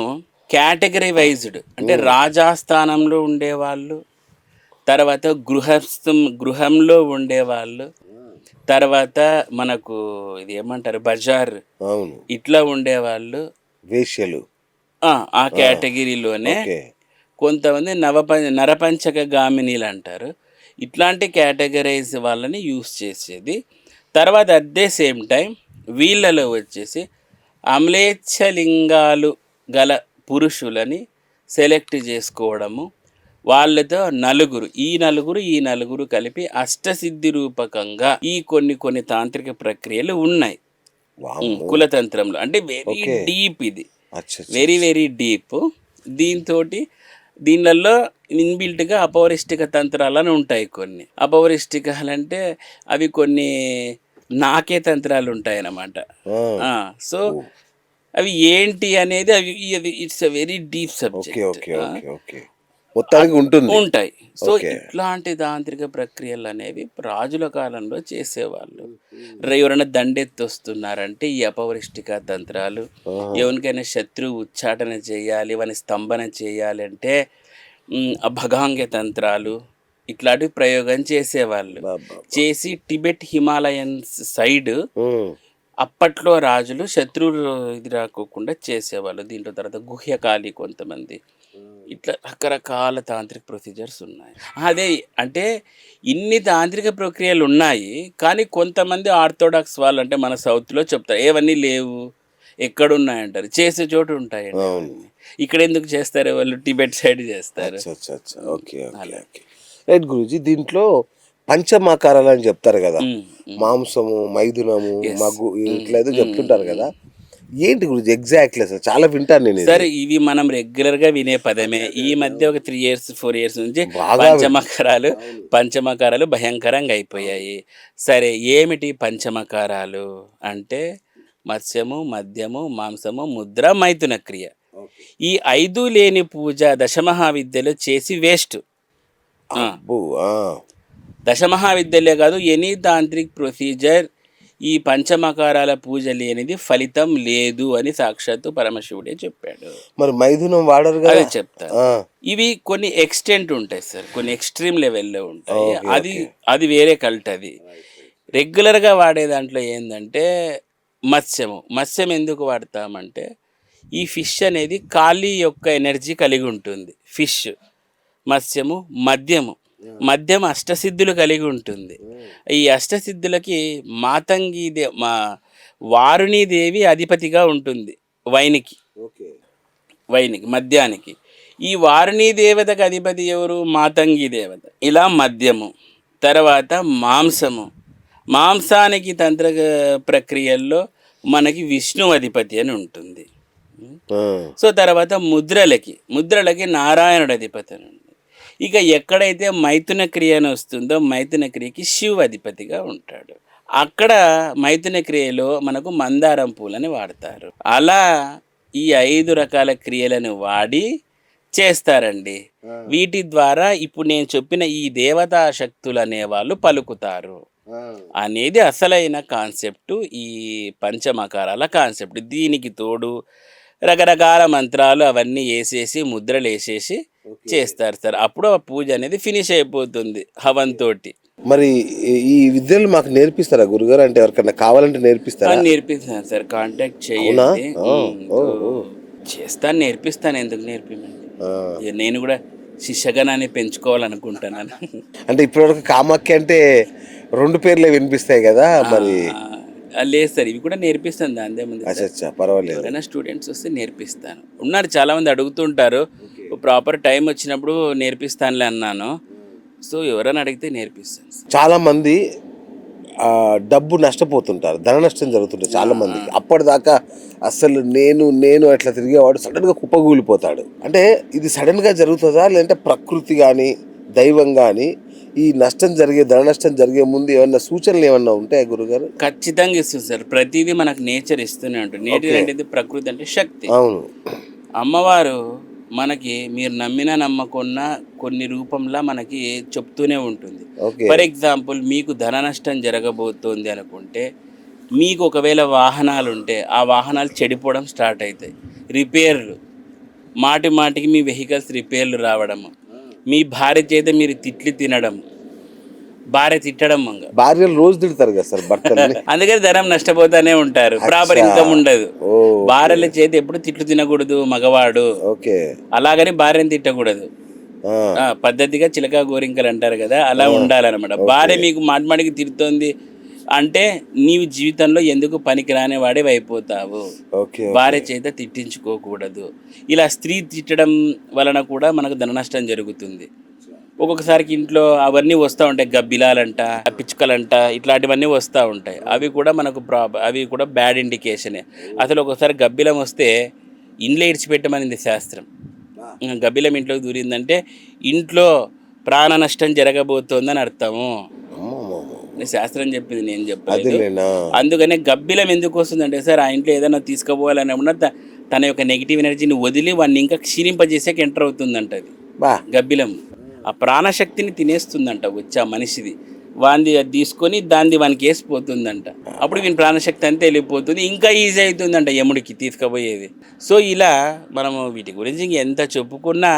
B: కేటగిరీ వైజ్డ్, అంటే రాజాస్థానంలో ఉండేవాళ్ళు, తర్వాత గృహంలో ఉండేవాళ్ళు, తర్వాత మనకు ఇది ఏమంటారు బజార్, ఇట్లా ఉండేవాళ్ళు, వేశ్యలు. ఆ కేటగిరీలోనే కొంతమంది నరపంచక గామినీలు అంటారు. ఇట్లాంటి కేటగరైజ్ వాళ్ళని యూస్ చేసేది. తర్వాత అట్ దే సేమ్ టైం వీళ్ళలో వచ్చేసి అమ్లేచ్ఛలింగాలు గల పురుషులని సెలెక్ట్ చేసుకోవడము, వాళ్ళతో ఈ నలుగురు కలిపి అష్టసిద్ధి రూపకంగా ఈ కొన్ని తాంత్రిక ప్రక్రియలు ఉన్నాయి కులతంత్రంలో. అంటే వెరీ డీప్, ఇది వెరీ డీప్. దీనిలలో ఇన్బిల్ట్గా అపౌరిష్టిక తంత్రాలని ఉంటాయి. కొన్ని అపౌరిష్టికాలు అంటే అవి కొన్ని నాకే తంత్రాలు ఉంటాయి అన్నమాట. సో అవి ఏంటి అనేది it's a very deep subject, ఉంటాయి. సో ఇట్లాంటి తాంత్రిక ప్రక్రియలు అనేవి రాజుల కాలంలో చేసేవాళ్ళు. ఎవరైనా దండెత్తి వస్తున్నారంటే ఈ అపౌరిష్టిక తంత్రాలు, ఎవరికైనా శత్రువు ఉచ్చాటన చేయాలి, వాని స్తంభన చేయాలి అంటే భగాంగ తంత్రాలు, ఇట్లాంటి ప్రయోగం చేసేవాళ్ళు. చేసి టిబెట్ హిమాలయన్స్ సైడ్ అప్పట్లో రాజులు శత్రువులు ఇది రాకోకుండా చేసేవాళ్ళు. దీంట్లో తర్వాత గుహ్యకాళి కొంతమంది, ఇట్లా రకరకాల తాంత్రిక ప్రొసీజర్స్ ఉన్నాయి. అదే అంటే ఇన్ని తాంత్రిక ప్రక్రియలు ఉన్నాయి, కానీ కొంతమంది ఆర్థోడాక్స్ వాళ్ళు అంటే మన సౌత్లో చెప్తారు ఏవన్నీ లేవు, ఎక్కడున్నాయంటారు. చేసే చోటు ఉంటాయండి. ఇక్కడ ఎందుకు చేస్తారు వాళ్ళు, టిబెట్ సైడ్ చేస్తారు.
A: రైట్ గురూజీ, దీంట్లో పంచమాకారాలు అని చెప్తారు కదా, మాంసము, మైథునము, మగ్గు, ఇట్లా ఏదో చెప్తుంటారు కదా, ఏంటి గురించి ఎగ్జాక్ట్లీ? అసలు చాలా వింటాను నేను.
B: సరే, ఇవి మనం రెగ్యులర్గా వినే పదమే. ఈ మధ్య ఒక 3 years 4 years నుంచి పంచమకారాలు భయంకరంగా అయిపోయాయి. సరే, ఏమిటి పంచమకారాలు అంటే? మత్స్యము, మద్యము, మాంసము, ముద్ర, మైథున క్రియ. ఈ 5 లేని పూజ దశమహావిద్యలో చేసి వేస్ట్. దశమహావిద్యలే కాదు, ఎనీ తాంత్రిక్ ప్రొసీజర్ ఈ పంచమకారాల పూజ లేనిది ఫలితం లేదు అని సాక్షాత్తు పరమశివుడే చెప్పాడు.
A: మరి మైథునం వాడరు కదా?
B: అదే చెప్తాను. ఇవి కొన్ని ఎక్స్టెంట్ ఉంటాయి సార్, కొన్ని ఎక్స్ట్రీమ్ లెవెల్లో ఉంటాయి. అది వేరే కల్ట్. అది రెగ్యులర్గా వాడే దాంట్లో ఏంటంటే మత్స్యం ఎందుకు వాడతామంటే, ఈ ఫిష్ అనేది కాళీ యొక్క ఎనర్జీ కలిగి ఉంటుంది. ఫిష్, మత్స్యము, మద్యం అష్టసిద్ధులు కలిగి ఉంటుంది. ఈ అష్టసిద్ధులకి వారుణీదేవి అధిపతిగా ఉంటుంది వైనికి మద్యానికి. ఈ వారుణీ దేవతకు అధిపతి ఎవరు? మాతంగి దేవత. ఇలా మద్యము, తర్వాత మాంసము, మాంసానికి తంత్ర ప్రక్రియల్లో మనకి విష్ణు అధిపతి అని ఉంటుంది.
A: ఆ,
B: సో తర్వాత ముద్రలకి నారాయణుడు అధిపతి అని ఉంది. ఇక ఎక్కడైతే మైథున క్రియ అని వస్తుందో మైథున క్రియకి శివ అధిపతిగా ఉంటాడు. అక్కడ మైథున క్రియలో మనకు మందారం పూలని వాడతారు. అలా ఈ 5 రకాల క్రియలను వాడి చేస్తారండి. వీటి ద్వారా ఇప్పుడు నేను చెప్పిన ఈ దేవతా శక్తులు అనేవాళ్ళు పలుకుతారు అనేది అసలైన కాన్సెప్ట్. ఈ పంచమకారాల కాన్సెప్ట్. దీనికి తోడు రకరకాల మంత్రాలు అవన్నీ వేసేసి ముద్రలు వేసేసి చేస్తారు సార్. అప్పుడు ఆ పూజ అనేది ఫినిష్ అయిపోతుంది హవన్తోటి.
A: మరి ఈ విద్యలు మాకు నేర్పిస్తారా గురుగారు? అంటే ఎవరికన్నా కావాలంటే నేర్పిస్తారా?
B: నేర్పిస్తాను సార్, కాంటాక్ట్
A: అవునా?
B: చేయండి. చేస్తాను, నేర్పిస్తాను. ఎందుకు నేర్పిమండి?
A: ఆ.
B: నేను కూడా శిష్యగణాన్ని పెంచుకోవాలనుకుంటున్నాను.
A: అంటే ఇప్పటివరకు కామాఖ్య అంటే 2 పేర్లే వినిపిస్తాయి కదా, మరి
B: లేదు సార్, ఇవి కూడా నేర్పిస్తాను. దాని ముందు
A: అచ్చా పర్వాలేదు.
B: ఎవరైనా స్టూడెంట్స్ వస్తే నేర్పిస్తాను. ఉన్నారు చాలా మంది అడుగుతుంటారు, ప్రాపర్ టైం వచ్చినప్పుడు నేర్పిస్తానులే అన్నాను. సో ఎవరైనా అడిగితే నేర్పిస్తాను.
A: చాలా మంది డబ్బు నష్టపోతుంటారు, ధన నష్టం జరుగుతుంటుంది చాలా మందికి. అప్పటిదాకా అసలు నేను అట్లా తిరిగేవాడు సడన్గా కుప్పగూలిపోతాడు. అంటే ఇది సడన్గా జరుగుతుందా, లేదంటే ప్రకృతి కానీ దైవం కానీ ఈ నష్టం ధన నష్టం జరిగే ముందు ఏమన్నా సూచనలు ఏమన్నా ఉంటాయా గురుగారు?
B: ఖచ్చితంగా ఇస్తుంది సార్. ప్రతిదీ మనకు నేచర్ ఇస్తూనే ఉంటుంది. నేచర్ అంటే ప్రకృతి అంటే శక్తి.
A: అవును.
B: అమ్మవారు మనకి మీరు నమ్మినా నమ్మకున్నా కొన్ని రూపంలో మనకి చెప్తూనే ఉంటుంది. ఫర్ ఎగ్జాంపుల్, మీకు ధన నష్టం జరగబోతోంది అనుకుంటే, మీకు ఒకవేళ వాహనాలు ఉంటే ఆ వాహనాలు చెడిపోవడం స్టార్ట్ అవుతాయి. రిపేర్లు, మాటికి మీ వెహికల్స్ రిపేర్లు రావడము, మీ భార్య చేత మీరు తిట్లు తినడం, భార్య తిట్టడం.
A: భార్యలు రోజు తిడతారు కదా సార్ భర్తల్ని.
B: అందుకని ధనం నష్టపోతానే ఉంటారు, ప్రాపర్ ఇన్కమ్ ఉండదు. భార్యల చేతి ఎప్పుడు తిట్లు తినకూడదు మగవాడు. అలాగని భార్యను తిట్టకూడదు. పద్ధతిగా చిలక గోరింకలు అంటారు కదా, అలా ఉండాలన్నమాట. భార్య మీకు మాటికి తిడుతోంది అంటే నీవు జీవితంలో ఎందుకు పనికిరాని వాడే అయిపోతావు. భార్య చేత తిట్టించుకోకూడదు. ఇలా స్త్రీ తిట్టడం వలన కూడా మనకు ధన నష్టం జరుగుతుంది. ఒక్కొక్కసారికి ఇంట్లో అవన్నీ వస్తూ ఉంటాయి, గబ్బిలాలంట, పిచ్చుకలంట, ఇట్లాంటివన్నీ వస్తూ ఉంటాయి. అవి కూడా మనకు అవి కూడా బ్యాడ్ ఇండికేషనే. అసలు ఒక్కొక్కసారి గబ్బిలం వస్తే ఇంట్లో ఇడిచిపెట్టమనింది శాస్త్రం. గబ్బిలం ఇంట్లోకి దూరిందంటే ఇంట్లో ప్రాణ నష్టం జరగబోతోందని అర్థము. శాస్త్రం చెప్పింది, నేను చెప్పలేదు. అందుకనే గబ్బిలం ఎందుకు వస్తుందంటే సార్, ఆ ఇంట్లో ఏదైనా తీసుకుపోవాలని ఉన్న తన యొక్క నెగిటివ్ ఎనర్జీని వదిలి వాడిని ఇంకా క్షీణింపజేసాక ఎంటర్ అవుతుందంట. అది గబ్బిలం ఆ ప్రాణశక్తిని తినేస్తుందంట వచ్చి ఆ మనిషిది. వాంది అది తీసుకొని దాన్ని వానికి వేసిపోతుందంట. అప్పుడు వీని ప్రాణశక్తి అంతా వెళ్ళిపోతుంది, ఇంకా ఈజీ అవుతుందంట యముడికి తీసుకుపోయేది. సో ఇలా మనము వీటి గురించి ఎంత చెప్పుకున్నా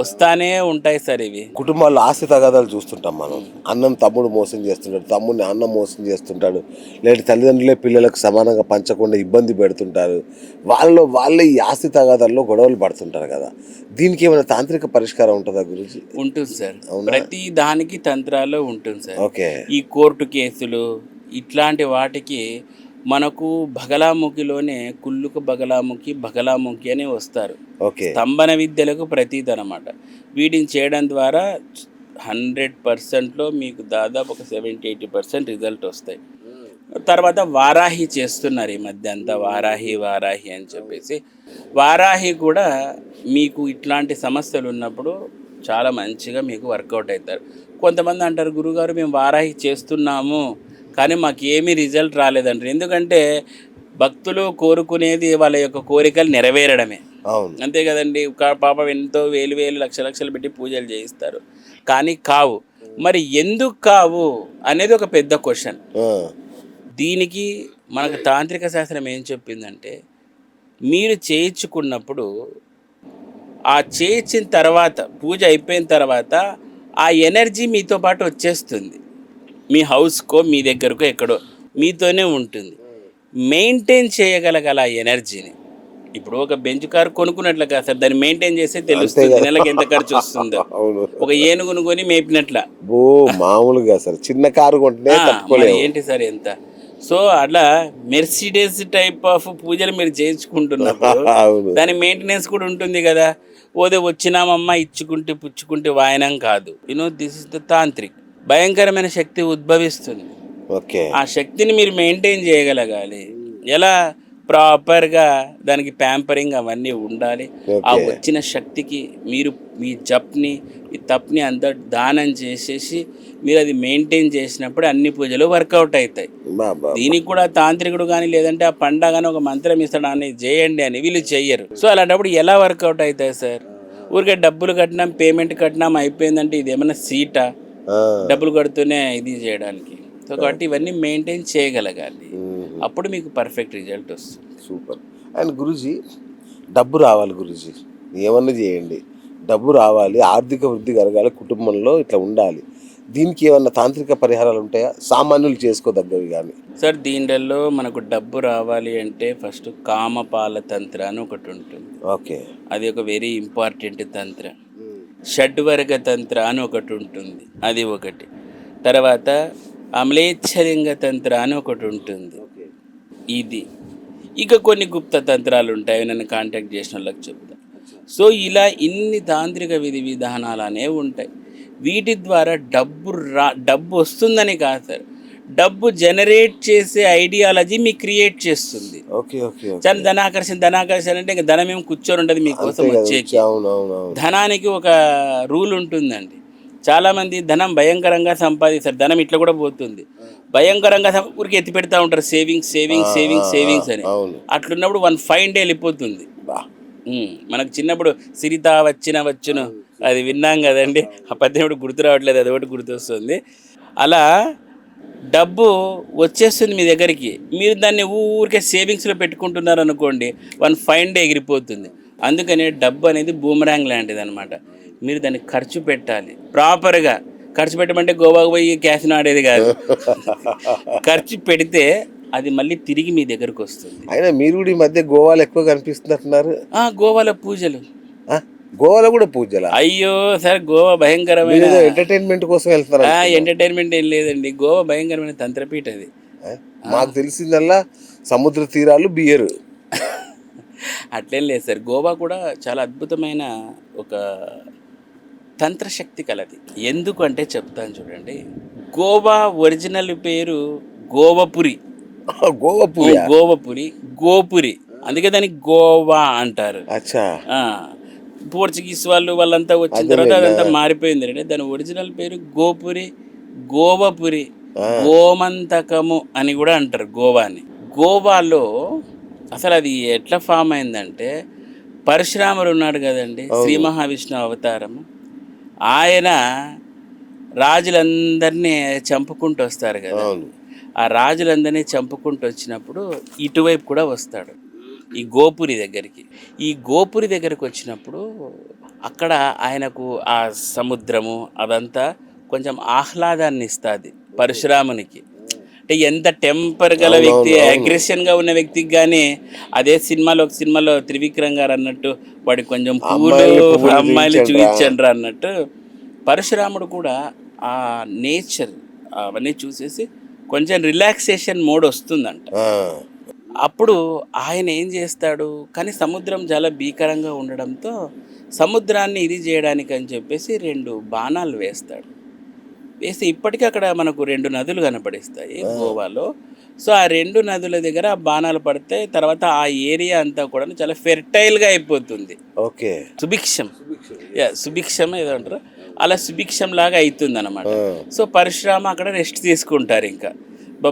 B: వస్తానే ఉంటాయి సార్ ఇవి.
A: కుటుంబాల్లో ఆస్తి తగాదాలు చూస్తుంటాం మనం. అన్నం తమ్ముడు మోసం చేస్తుంటాడు, తమ్ముడిని అన్నం మోసం చేస్తుంటాడు, లేదంటే తల్లిదండ్రులే పిల్లలకు సమానంగా పంచకుండా ఇబ్బంది పెడుతుంటారు. వాళ్ళే ఈ ఆస్తి తగాదాల్లో గొడవలు పడుతుంటారు కదా. దీనికి ఏమైనా తాంత్రిక పరిష్కారం ఉంటుందా గురించి?
B: ఉంటుంది సార్, ప్రతి దానికి తంత్రాల్లో ఉంటుంది సార్. ఈ కోర్టు కేసులు ఇట్లాంటి వాటికి మనకు బగలాముఖిలోనే కుళ్ళుకు బగలాముఖి అని వస్తారు. స్తంభన విద్యలకు ప్రతీతి అన్నమాట. వీటిని చేయడం ద్వారా 100%లో మీకు దాదాపు ఒక 70-80% రిజల్ట్ వస్తాయి. తర్వాత వారాహి చేస్తున్నారు ఈ మధ్య అంతా, వారాహి అని చెప్పేసి. వారాహి కూడా మీకు ఇట్లాంటి సమస్యలు ఉన్నప్పుడు చాలా మంచిగా మీకు వర్కౌట్ అవుతారు. కొంతమంది అంటారు, గురుగారు మేము వారాహి చేస్తున్నాము కానీ మాకు ఏమీ రిజల్ట్ రాలేదంటారు. ఎందుకంటే భక్తులు కోరుకునేది వాళ్ళ యొక్క కోరికలు నెరవేరడమే, అంతే కదండి. పాపం ఎంతో వేలు లక్షలు పెట్టి పూజలు చేయిస్తారు కానీ కావు. మరి ఎందుకు కావు అనేది ఒక పెద్ద క్వశ్చన్. దీనికి మనకు తాంత్రిక శాస్త్రం ఏం చెప్పిందంటే, మీరు చేయించుకున్నప్పుడు ఆ చేయించిన తర్వాత పూజ అయిపోయిన తర్వాత ఆ ఎనర్జీ మీతో పాటు వచ్చేస్తుంది. మీ హౌస్కో మీ దగ్గరకో ఎక్కడో మీతోనే ఉంటుంది. మెయింటైన్ చేయగలగల ఆ ఎనర్జీని. ఇప్పుడు ఒక బెంచ్ కారు కొనుక్కున్నట్లు కాదు సార్, దాన్ని మెయింటైన్ చేస్తే తెలుస్తుంది నెలకి ఎంత ఖర్చు వస్తుందో. ఒక ఏనుగును కొని మేపినట్ల
A: మామూలుగా సార్ చిన్న కారు కొంటే
B: ఏంటి సార్ ఎంత. సో అట్లా మెర్సిడెస్ టైప్ ఆఫ్ పూజలు మీరు చేయించుకుంటున్నప్పుడు దాని మెయింటెనెన్స్ కూడా ఉంటుంది కదా. వచ్చినామమ్మా పుచ్చుకుంటే వాయనం కాదు. This is the tantric. భయంకరమైన శక్తి ఉద్భవిస్తుంది.
A: ఓకే.
B: ఆ శక్తిని మీరు మెయింటైన్ చేయగలగాలి. ఎలా? ప్రాపర్‌గా దానికి ప్యాంపరింగ్ అవన్నీ ఉండాలి. ఆ
A: ఓకే.
B: వచ్చిన శక్తికి మీరు మీ జప్‌ని, మీ తప్‌ని అంతా దానం చేసేసి మీరది మెయింటైన్ చేసినప్పుడు అన్ని పూజలు వర్కౌట్ అయితాయి.
A: అబ్బబ్బబ్బా!
B: దీనికి కూడా తాంత్రికుడు గానీ, లేదంటే ఆ పండా గాని ఒక మంత్రం ఇస్తాడు అని చేయండి అని వీళ్ళు చెయ్యరు. సో, అలాంటప్పుడు ఎలా వర్కౌట్ అయితాయి సార్? ఊరికే డబ్బులు కట్టినాం, పేమెంట్ కట్టినాం అయిపోయిందంటే ఇదేమన్నా సీటా?
A: ఆ!
B: డబ్బులు కడుతూనే ఇది చేయడానికి. సో, కాబట్టి ఇవన్నీ మెయింటైన్ చేయగలగాలి.
A: హుహు.
B: అప్పుడు మీకు పర్ఫెక్ట్ రిజల్ట్ వస్తుంది.
A: సూపర్. అండ్ గురూజీ, డబ్బు రావాలి గురూజీ. ఏమన్నా చేయండి. డబ్బు రావాలి, ఆర్థిక వృద్ధి కలగాలి, కుటుంబంలో ఇట్లా ఉండాలి. దీనికి ఏమన్నా తాంత్రిక పరిహారాలు ఉంటాయా? సామాన్యులు చేసుకోదగ్గవి గాని.
B: సార్ దీంట్లో మనకు డబ్బు రావాలి అంటే ఫస్ట్ కామపాల తంత్ర అని ఒకటి ఉంటుంది.
A: ఓకే.
B: అది ఒక వెరీ ఇంపార్టెంట్ తంత్ర. షడ్వర్గ తంత్ర అని ఒకటి ఉంటుంది, అది ఒకటి. తర్వాత అమలేచ్ఛలింగ తంత్ర అని ఒకటి ఉంటుంది, ఇది. ఇక కొన్ని గుప్త తంత్రాలు ఉంటాయి, నన్ను కాంటాక్ట్ చేసిన వాళ్ళకి చెప్తాను. సో ఇలా ఇన్ని తాంత్రిక విధి విధానాలు అనేవి ఉంటాయి. వీటి ద్వారా డబ్బు వస్తుందని కాదు సార్, డబ్బు జనరేట్ చేసే ఐడియాలజీ మీకు క్రియేట్ చేస్తుంది.
A: ఓకే. ఓకే. ఓకే.
B: చాలా ధనాకర్షణ అంటే ఇంకా ధనం ఏం కూర్చొని ఉంటుంది మీకోసం
A: అంతే కదా.
B: వచ్చేకి.
A: అవునవునవును.
B: ధనానికి ఒక రూల్ ఉంటుందండి. చాలామంది ధనం భయంకరంగా సంపాదిస్తారు, ధనం ఇట్లా కూడా పోతుంది. భయంకరంగా ఊరికి ఎత్తి పెడతా ఉంటారు, సేవింగ్స్ సేవింగ్స్
A: ఆ!
B: సేవింగ్స్
A: ఆ!
B: సేవింగ్స్ అని.
A: అవును.
B: అట్లున్నప్పుడు వన్ ఫైన్ డే వెళ్ళిపోతుంది.
A: బా!
B: మనకు చిన్నప్పుడు సిరిత వచ్చును అది విన్నాం కదండి. ఆ పద్యం ఇప్పుడు గుర్తు రావట్లేదు, అది ఒకటి గుర్తొస్తుంది. అలా డబ్బు వచ్చేస్తుంది మీ దగ్గరికి, మీరు దాన్ని ఊరికే సేవింగ్స్లో పెట్టుకుంటున్నారు అనుకోండి, వన్ ఫైన్ డే ఎగిరిపోతుంది. అందుకని డబ్బు అనేది బూమరాంగ్ లాంటిది అనమాట. మీరు దాన్ని ఖర్చు పెట్టాలి ప్రాపర్గా. ఖర్చు పెట్టమంటే గోవాకు పోయి క్యాసినో ఆడేది కాదు. ఖర్చు పెడితే అది మళ్ళీ తిరిగి మీ దగ్గరకు వస్తుంది.
A: అయినా మీరు కూడా ఈ మధ్య గోవాలో ఎక్కువ కనిపిస్తున్నట్టున్నారు.
B: గోవాలో పూజలు.
A: ఆ? గోవాలో కూడా పూజలా?
B: అయ్యో సార్, గోవా భయంకరమైన
A: మీరు ఎంటర్టైన్మెంట్ కోసం వెళ్తున్నారు.
B: ఎంటర్టైన్మెంట్ ఏం లేదండి, గోవా భయంకరమైన తంత్రపీఠ అది.
A: మాకు తెలిసిందల్లా సముద్ర తీరాలు, బియరు.
B: అట్లేం లేదు సార్, గోవా కూడా చాలా అద్భుతమైన ఒక తంత్రశక్తి కలది. ఎందుకంటే చెప్తాను చూడండి. గోవా ఒరిజినల్ పేరు గోవపురి.
A: గోవాపురి.
B: గోవపురి, గోపురి, అందుకే దానికి గోవా అంటారు.
A: అచ్చా.
B: పోర్చుగీస్ వాళ్ళంతా వచ్చిన తర్వాత అదంతా మారిపోయింది అంటే దాని ఒరిజినల్ పేరు గోపురి, గోవపురి, గోమంతకము అని కూడా అంటారు గోవాని. గోవాలో అసలు అది ఎట్లా ఫామ్ అయిందంటే, పరశురాముడు ఉన్నాడు కదండి, శ్రీ మహావిష్ణు అవతారము. ఆయన రాజులందరినీ చంపుకుంటూ వస్తారు కదా. ఆ రాజులందరినీ చంపుకుంటూ వచ్చినప్పుడు ఇటువైపు కూడా వస్తాడు ఈ గోపురి దగ్గరికి. ఈ గోపురి దగ్గరికి వచ్చినప్పుడు అక్కడ ఆయనకు ఆ సముద్రము అదంతా కొంచెం ఆహ్లాదాన్ని ఇస్తుంది పరశురామునికి. అంటే ఎంత టెంపర్ గల వ్యక్తి, అగ్రెషన్గా ఉన్న వ్యక్తికి కానీ అదే సినిమాలో త్రివిక్రమ్ గారు అన్నట్టు వాడికి కొంచెం పూలు అమ్మాయిలు చూపించండి అన్నట్టు, పరశురాముడు కూడా ఆ నేచర్ అవన్నీ చూసేసి కొంచెం రిలాక్సేషన్ మోడ్ వస్తుందంట. అప్పుడు ఆయన ఏం చేస్తాడు, కానీ సముద్రం చాలా భీకరంగా ఉండడంతో సముద్రాన్ని ఇది చేయడానికి అని చెప్పేసి 2 బాణాలు వేస్తాడు. వేసి ఇప్పటికీ అక్కడ మనకు 2 నదులు కనపడిస్తాయి గోవాలో. సో ఆ 2 నదుల దగ్గర ఆ బాణాలు పడితే తర్వాత ఆ ఏరియా అంతా కూడా చాలా ఫెర్టైల్గా అయిపోతుంది.
A: ఓకే.
B: సుభిక్షం ఏదో అంటారు, అలా సుభిక్షం లాగా అవుతుంది అనమాట. సో పరశురామ అక్కడ రెస్ట్ తీసుకుంటారు. ఇంకా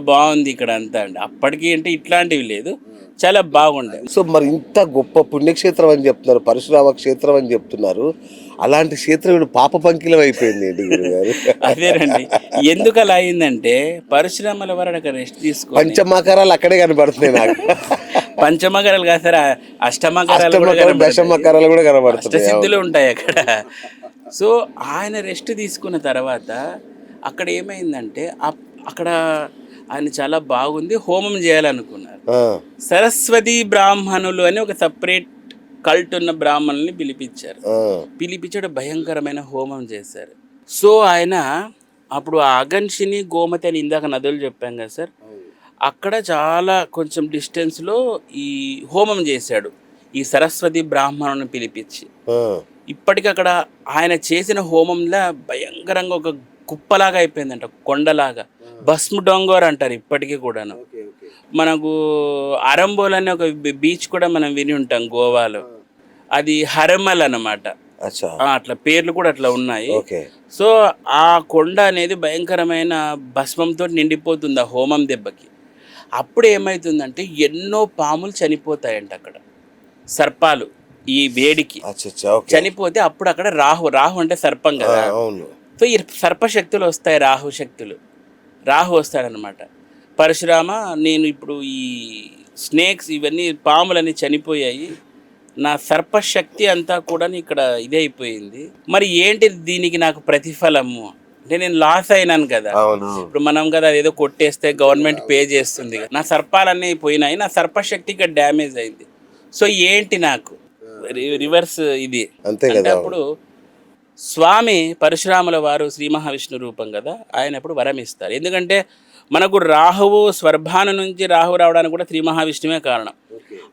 B: బాగుంది ఇక్కడ అంతా అండి. అప్పటికి అంటే ఇట్లాంటివి లేదు, చాలా బాగుండే.
A: సో మరి ఇంత గొప్ప పుణ్యక్షేత్రం అని చెప్తున్నారు, పరశురామ క్షేత్రం అని చెప్తున్నారు, అలాంటి క్షేత్రం ఇప్పుడు పాప పంకిలం అయిపోయింది ఏంటి గురుగారు?
B: అదేనండి, ఎందుకు అలా అయిందంటే పరశురాముల వారు అక్కడ రెస్ట్ తీసుకో,
A: పంచమకరాలు అక్కడే కనబడుతున్నాయి నాకు.
B: పంచమకరాలు కాదు సార్, అష్టమకరాలు
A: దశమకరాలు కూడా కనబడుతున్నాయి,
B: అష్టసిద్ధులు ఉంటాయి అక్కడ. సో ఆయన రెస్ట్ తీసుకున్న తర్వాత అక్కడ ఏమైందంటే అక్కడ ఆయన చాలా బాగుంది, హోమం చేయాలనుకున్నారు. సరస్వతి బ్రాహ్మణులు అని ఒక సపరేట్ కల్ట్ ఉన్న బ్రాహ్మణుల్ని పిలిపించాడు, భయంకరమైన హోమం చేశారు. సో ఆయన అప్పుడు ఆ అగన్షిని, గోమతి అని ఇందాక నదులు చెప్పాం కదా సార్, అక్కడ చాలా కొంచెం డిస్టెన్స్లో ఈ హోమం చేశాడు ఈ సరస్వతి బ్రాహ్మణుని పిలిపించి. ఇప్పటికి అక్కడ ఆయన చేసిన హోమంలో భయంకరంగా ఒక కుప్పలాగా అయిపోయిందంట, కొండలాగా భస్మ్ డోంగోర్ అంటారు ఇప్పటికీ కూడాను. మనకు అరంబోల్ అనే ఒక బీచ్ కూడా మనం విని ఉంటాం గోవాలో. అది హరమల్ అన్నమాట.
A: అచ్చా.
B: అట్లా పేర్లు కూడా అట్లా ఉన్నాయి.
A: ఓకే.
B: సో ఆ కొండ అనేది భయంకరమైన భస్మంతో నిండిపోతుంది ఆ హోమం దెబ్బకి. అప్పుడు ఏమవుతుందంటే ఎన్నో పాములు చనిపోతాయంట అక్కడ, సర్పాలు ఈ వేడికి
A: అచ్చా. ఓకే.
B: చనిపోతే అప్పుడు అక్కడ రాహు, రాహు అంటే సర్పం కదా,
A: అవును.
B: సో ఈ సర్పశక్తులు వస్తాయి, రాహు శక్తులు, రాహు వస్తాడనమాట. పరశురామ, నేను ఇప్పుడు ఈ స్నేక్స్ ఇవన్నీ పాములన్నీ చనిపోయాయి, నా సర్పశక్తి అంతా కూడా ఇక్కడ ఇదే అయిపోయింది, మరి ఏంటి దీనికి నాకు ప్రతిఫలము అంటే నేను లాస్ అయినాను కదా. ఇప్పుడు మనం కదా ఏదో కొట్టేస్తే గవర్నమెంట్ పే చేస్తుంది కదా, నా సర్పాలన్నీ పోయినాయి, నా సర్పశక్తి ఇక్కడ డ్యామేజ్ అయింది, సో ఏంటి నాకు రివర్స్ ఇది
A: అంతే
B: అంటే
A: కదా.
B: అప్పుడు స్వామి పరశురాముల వారు శ్రీ మహావిష్ణు రూపం కదా, ఆయన అప్పుడు వరం ఇస్తారు. ఎందుకంటే మనకు రాహువు స్వర్భాను నుంచి రాహు రావడానికి కూడా శ్రీ మహావిష్ణువే కారణం.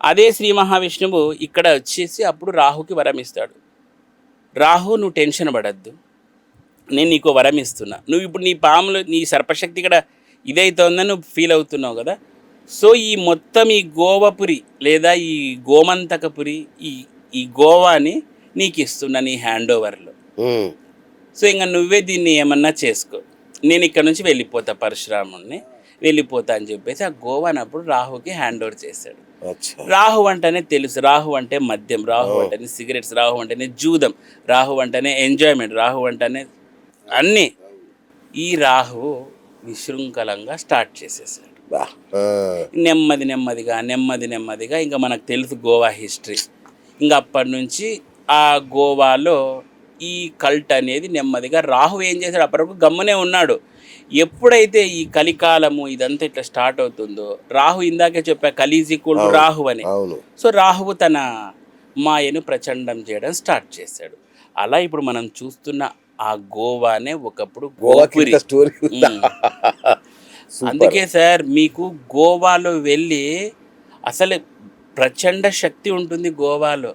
B: అదే శ్రీ మహావిష్ణువు ఇక్కడ వచ్చేసి అప్పుడు రాహుకి వరం ఇస్తాడు. రాహు, నువ్వు టెన్షన్ పడద్దు, నేను నీకు వరం ఇస్తున్నా, నువ్వు ఇప్పుడు నీ పాములు నీ సర్పశక్తి ఇక్కడ ఇదైతోందని నువ్వు ఫీల్ అవుతున్నావు కదా, సో ఈ మొత్తం ఈ గోవపురి లేదా ఈ గోమంతకపురి ఈ గోవాని నీకు ఇస్తున్నా నీ హ్యాండ్ ఓవర్లో, సో ఇంకా నువ్వే దీన్ని ఏమన్నా చేసుకో, నేను ఇక్కడ నుంచి వెళ్ళిపోతా, పరశురాముడిని వెళ్ళిపోతా అని చెప్పేసి ఆ గోవాని అప్పుడు రాహుకి హ్యాండ్ ఓవర్ చేశాడు. రాహు అంటేనే తెలుసు, రాహు అంటే మద్యం, రాహు అంటేనే సిగరెట్స్, రాహు అంటేనే జూదం, రాహు అంటేనే ఎంజాయ్మెంట్, రాహు అంటేనే అన్నీ. ఈ రాహు విశృంఖలంగా స్టార్ట్ చేసేసాడు. నెమ్మదిగా ఇంకా మనకు తెలుసు గోవా హిస్టరీ. ఇంకా అప్పటి నుంచి ఆ గోవాలో ఈ కల్ట్ అనేది నెమ్మదిగా, రాహు ఏం చేశాడు అప్పటివరకు గమ్మునే ఉన్నాడు. ఎప్పుడైతే ఈ కలికాలము ఇదంతా ఇట్లా స్టార్ట్ అవుతుందో, రాహు ఇందాకే చెప్పా కలిజీకుడు రాహు అని, సో రాహువు తన మాయను ప్రచండం చేయడం స్టార్ట్ చేశాడు. అలా ఇప్పుడు మనం చూస్తున్న ఆ గోవానే ఒకప్పుడు గోపురి. అందుకే సార్ మీకు గోవాలో వెళ్ళి అసలు ప్రచండ శక్తి ఉంటుంది గోవాలో.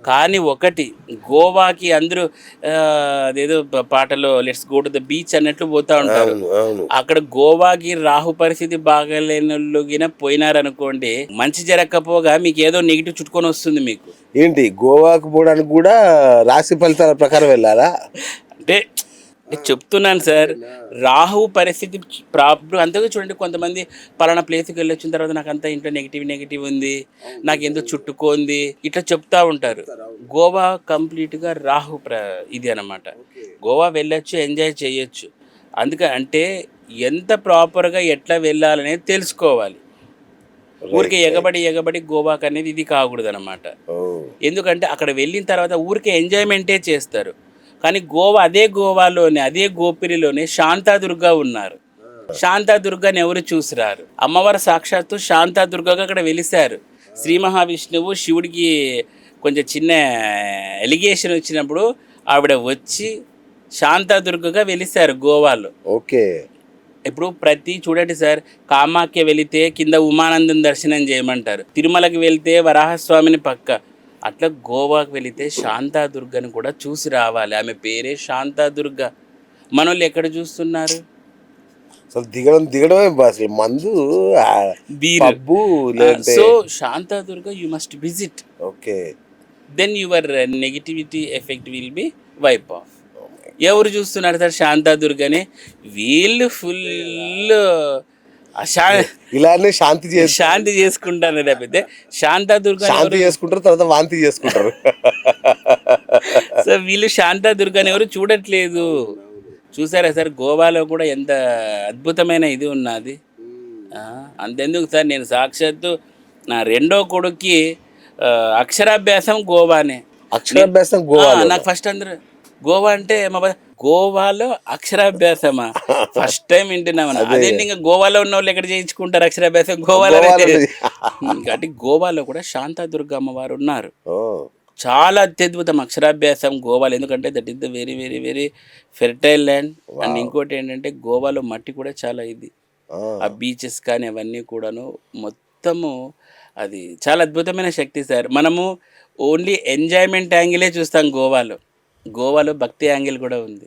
B: కానీ ఒకటి, గోవాకి అందరూ అదేదో పాటలో let's go to the beach అన్నట్లు పోతూ ఉంటారు. అక్కడ గోవాకి రాహు పరిస్థితి బాగాలేనోళ్ళుగిన పోయినారనుకోండి, మంచి జరగకపోగా మీకు ఏదో నెగిటివ్ చుట్టుకొని వస్తుంది. మీకు
A: ఏంటి గోవాకు పోవడానికి కూడా రాశి ఫలితాల ప్రకారం వెళ్ళాలా
B: అంటే చెప్తున్నాను సార్, రాహు పరిస్థితి ప్రాబ్లం అంతగా చూడండి. కొంతమంది పలానా ప్లేస్కి వెళ్ళి వచ్చిన తర్వాత నాకు అంతా ఇంట్లో నెగిటివ్ ఉంది, నాకు ఎందుకు చుట్టుకోంది, ఇట్లా చెప్తా ఉంటారు. గోవా కంప్లీట్గా రాహు ఇది అనమాట. గోవా వెళ్ళొచ్చు, ఎంజాయ్ చేయొచ్చు. అంటే ఎంత ప్రాపర్గా ఎట్లా వెళ్ళాలనేది తెలుసుకోవాలి. ఊరికే ఎగబడి గోవాకి అనేది ఇది కాకూడదు అనమాట. ఎందుకంటే అక్కడ వెళ్ళిన తర్వాత ఊరికే ఎంజాయ్మెంటే చేస్తారు. కానీ అదే గోవాలోనే, అదే గోపిరిలోనే శాంతాదుర్గా ఉన్నారు. శాంతాదుర్గాని ఎవరు చూసిరారు. అమ్మవారు సాక్షాత్తు శాంతాదుర్గగా అక్కడ వెలిశారు. శ్రీ మహావిష్ణువు శివుడికి కొంచెం చిన్న ఎలిగేషన్ వచ్చినప్పుడు ఆవిడ వచ్చి శాంతాదుర్గగా వెలిశారు గోవాలో.
A: ఓకే.
B: ఇప్పుడు చూడండి సార్, కామాఖ్య వెళితే కింద ఉమానందం దర్శనం చేయమంటారు, తిరుమలకి వెళ్తే వరాహస్వామిని పక్క, అట్లా గోవాకి వెళితే శాంతాదుర్గని కూడా చూసి రావాలి. ఆమె పేరే శాంతాదుర్గ. మనోళ్ళు ఎక్కడ చూస్తున్నారు?
A: అసలు దిగడమే అసలు మందు
B: so Shantadurga you must visit.
A: Okay.
B: Then your negativity effect will be wipe off. ఎవరు చూస్తున్నారు సార్ శాంతాదుర్గని? వీళ్ళు ఫుల్
A: ఇలానే శాంతి
B: చేసుకుంటారు. లేకపోతే శాంతాదుర్గ
A: చేసుకుంటారు, తర్వాత వాంతి చేసుకుంటారు.
B: సో వీళ్ళు శాంతాదుర్గని ఎవరు చూడట్లేదు. చూసారా సార్, గోవాలో కూడా ఎంత అద్భుతమైన ఇది ఉన్నది. అంతెందుకు సార్, నేను సాక్షాత్తు నా రెండో కొడుక్కి అక్షరాభ్యాసం గోవానే. నాకు ఫస్ట్ అందరూ గోవా అంటే గోవాలో అక్షరాభ్యాసమా, ఫస్ట్ టైం వింటున్నామని. అదేంటి ఇంకా గోవాలో ఉన్న వాళ్ళు ఎక్కడ చేయించుకుంటారు అక్షరాభ్యాసం? గోవాలో. కాబట్టి గోవాలో కూడా శాంతాదుర్గ అమ్మవారు ఉన్నారు. చాలా అత్యద్భుతం అక్షరాభ్యాసం గోవాలో. ఎందుకంటే that is the very very very fertile land. And ఇంకోటి ఏంటంటే గోవాలో మట్టి కూడా చాలా ఇది, ఆ బీచెస్ కానీ అవన్నీ కూడాను మొత్తము అది చాలా అద్భుతమైన శక్తి సార్. మనము ఓన్లీ ఎంజాయ్మెంట్ యాంగిలే చూస్తాం గోవాలో భక్తి యాంగిల్ కూడా ఉంది.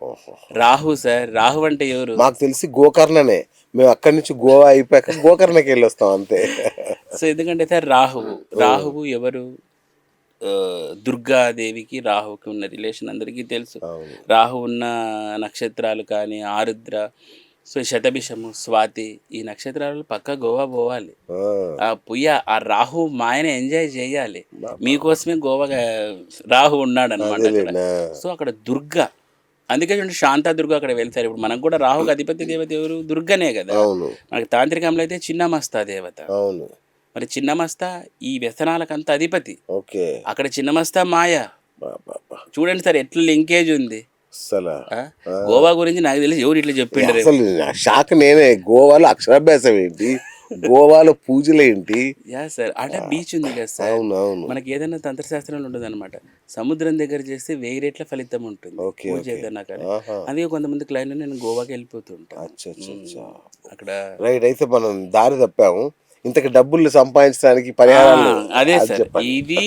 A: ఓహో.
B: రాహు సార్, రాహు అంటే ఎవరు?
A: మాకు తెలిసి గోకర్ణనే. మేము అక్కడి నుంచి గోవా అయిపోయాక గోకర్ణకి వెళ్ళి వస్తాం అంతే.
B: సో ఎందుకంటే సార్ రాహువు, రాహువు ఎవరు? దుర్గాదేవికి రాహుకి ఉన్న రిలేషన్ అందరికీ తెలుసు.
A: అవును.
B: రాహు ఉన్న నక్షత్రాలు కానీ ఆరుద్ర, సో శతభిషము, స్వాతి, ఈ నక్షత్రాలు పక్క గోవా పోవాలి.
A: ఆ,
B: ఆ పొయ్యి ఆ రాహు మాయని ఎంజాయ్ చేయాలి.
A: బాబా.
B: మీకోసమే గోవా రాహు ఉన్నాడు అనమాట అక్కడ.
A: అదేలేనా.
B: సో అక్కడ దుర్గా, అందుకే చూడండి శాంతా దుర్గా అక్కడ వెళ్తారు. ఇప్పుడు మనకు కూడా రాహుకి అధిపతి దేవత ఎవరు? దుర్గనే కదా.
A: అవును.
B: మనకి తాంత్రికంలో అయితే చిన్నమస్తా దేవత.
A: అవును.
B: మరి చిన్నమస్తా ఈ వ్యసనాలకంత అధిపతి.
A: ఓకే.
B: అక్కడ చిన్నమస్తా మాయ.
A: బాబా.
B: చూడండి సార్ ఎట్లా లింకేజ్ ఉంది.
A: అసలు
B: ఆ? గోవా గురించి నాకు తెలిసి ఎవరు ఇట్లా చెప్పిండ్రు.
A: అసలు షాక్ నేనే. గోవాలో అక్షరాభ్యాసం ఏంటి, గోవాలో పూజలు ఏంటి.
B: యా సార్, అంటే బీచ్ ఉంది కదా సార్.
A: అవును. అవును.
B: మనకి ఏదైనా తంత్రశాస్త్రంలో ఉంటుంది అనమాట. సముద్రం దగ్గర చేస్తే 1000 రెట్ల ఫలితం ఉంటుంది
A: ఓకే.
B: పూజ
A: ఓకే.
B: ఏదైనా కానీ.
A: ఆహా.
B: అందుకే కొంతమంది క్లైంట్ నేను గోవాకి వెళ్ళిపోతూ ఉంటాను.
A: అచ్చా అచ్చా అచ్చా.
B: అక్కడ
A: రైట్. అయితే మనం దారి తప్పాము. ఇంతకు డబ్బులు సంపాదించడానికి పరిహారాలు
B: అదే
A: అది
B: సార్,
A: చెప్పండి.
B: ఇది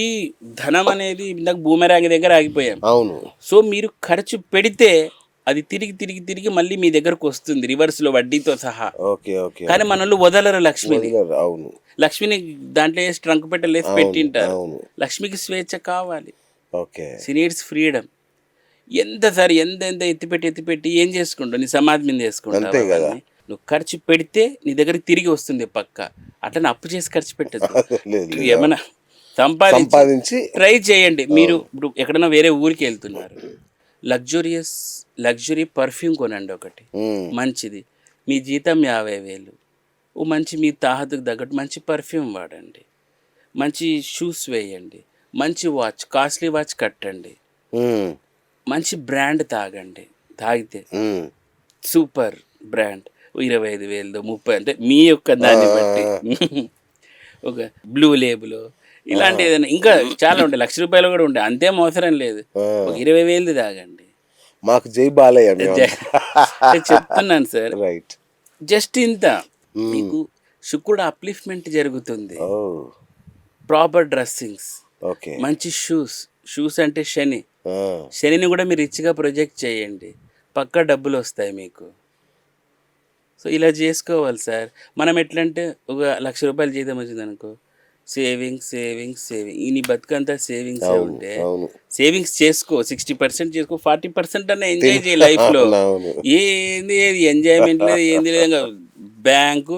B: ధనం అనేది ఇందాక బూమెరాంగ్ దగ్గర ఆగిపోయాం.
A: అవును.
B: సో మీరు ఖర్చు పెడితే అది తిరిగి తిరిగి తిరిగి మళ్ళీ మీ దగ్గరకు వస్తుంది రివర్స్లో వడ్డీతో సహా.
A: ఓకే. ఓకే.
B: కానీ మనల్ని వదలరు లక్ష్మిని.
A: వదిలేరు. అవును.
B: లక్ష్మిని దాంట్లో వేసి ట్రంక్ పెట్టలేసి పెట్టింటారు.
A: అవును.
B: లక్ష్మికి స్వేచ్ఛ కావాలి.
A: ఓకే.
B: She needs freedom. ఎంత సార్ ఎంత ఎంత ఎత్తిపెట్టి ఏం చేసుకుంటావు? నీ సమాధి మీద చేసుకుంటావు
A: అంతే కదా.
B: అవన్నీ. నువ్వు ఖర్చు పెడితే నీ దగ్గరికి తిరిగి వస్తుంది పక్క. అట్లనే అప్పు చేసి ఖర్చు పెట్టద్దు.
A: లేదు
B: నువ్వు
A: లేదు.
B: ఏమన్నా సంపాదించి
A: సంపాదించి
B: ట్రై చేయండి. మీరు ఇప్పుడు ఎక్కడైనా వేరే ఊరికి వెళ్తున్నారు, లగ్జరీ పర్ఫ్యూమ్ కొనండి ఒకటి మంచిది. మీ జీతం 50,000, ఓ మంచి మీ తాహతుకు తగ్గట్టు మంచి పర్ఫ్యూమ్ వాడండి, మంచి షూస్ వేయండి, మంచి వాచ్, కాస్ట్లీ వాచ్ కట్టండి, మంచి బ్రాండ్ తాగండి. తాగితే సూపర్ బ్రాండ్ 25,000 30, అంటే మీ యొక్క దాన్ని బట్టి ఒక బ్లూ లేబుల్ ఇలాంటి ఏదైనా ఇంకా చాలా ఉంటాయి. ₹1,00,000 కూడా ఉంటాయి. అంతే అవసరం లేదు. ఒక 20,000 తాగండి.
A: మాకు జై బాలయ్య మేము.
B: అంటే చెప్తున్నాను సార్,
A: రైట్.
B: జస్ట్ ఇంత మీకు శుక్రుడు అప్లిఫ్ట్మెంట్ జరుగుతుంది.
A: ఓ.
B: Proper dressings,
A: okay.
B: మంచి షూస్ అంటే శని,
A: ఆ.
B: శనిని కూడా మీరు రిచ్గా ప్రొజెక్ట్ చేయండి, పక్కా డబ్బులు వస్తాయి మీకు. సో ఇలా చేసుకోవాలి సార్. మనం ఎట్లంటే ఒక ₹1,00,000 జీతం వచ్చింది అనుకో, సేవింగ్ ఈ నీ బతుకంతా సేవింగ్స్ ఉంటే
A: అవును.
B: సేవింగ్స్ చేసుకో, 60% చేసుకో, 40% అన్న ఎంజాయ్ చేయి లైఫ్లో.
A: అవును.
B: ఏంది ఎంజాయ్మెంట్ లేదు, ఏంది లేదు, బ్యాంకు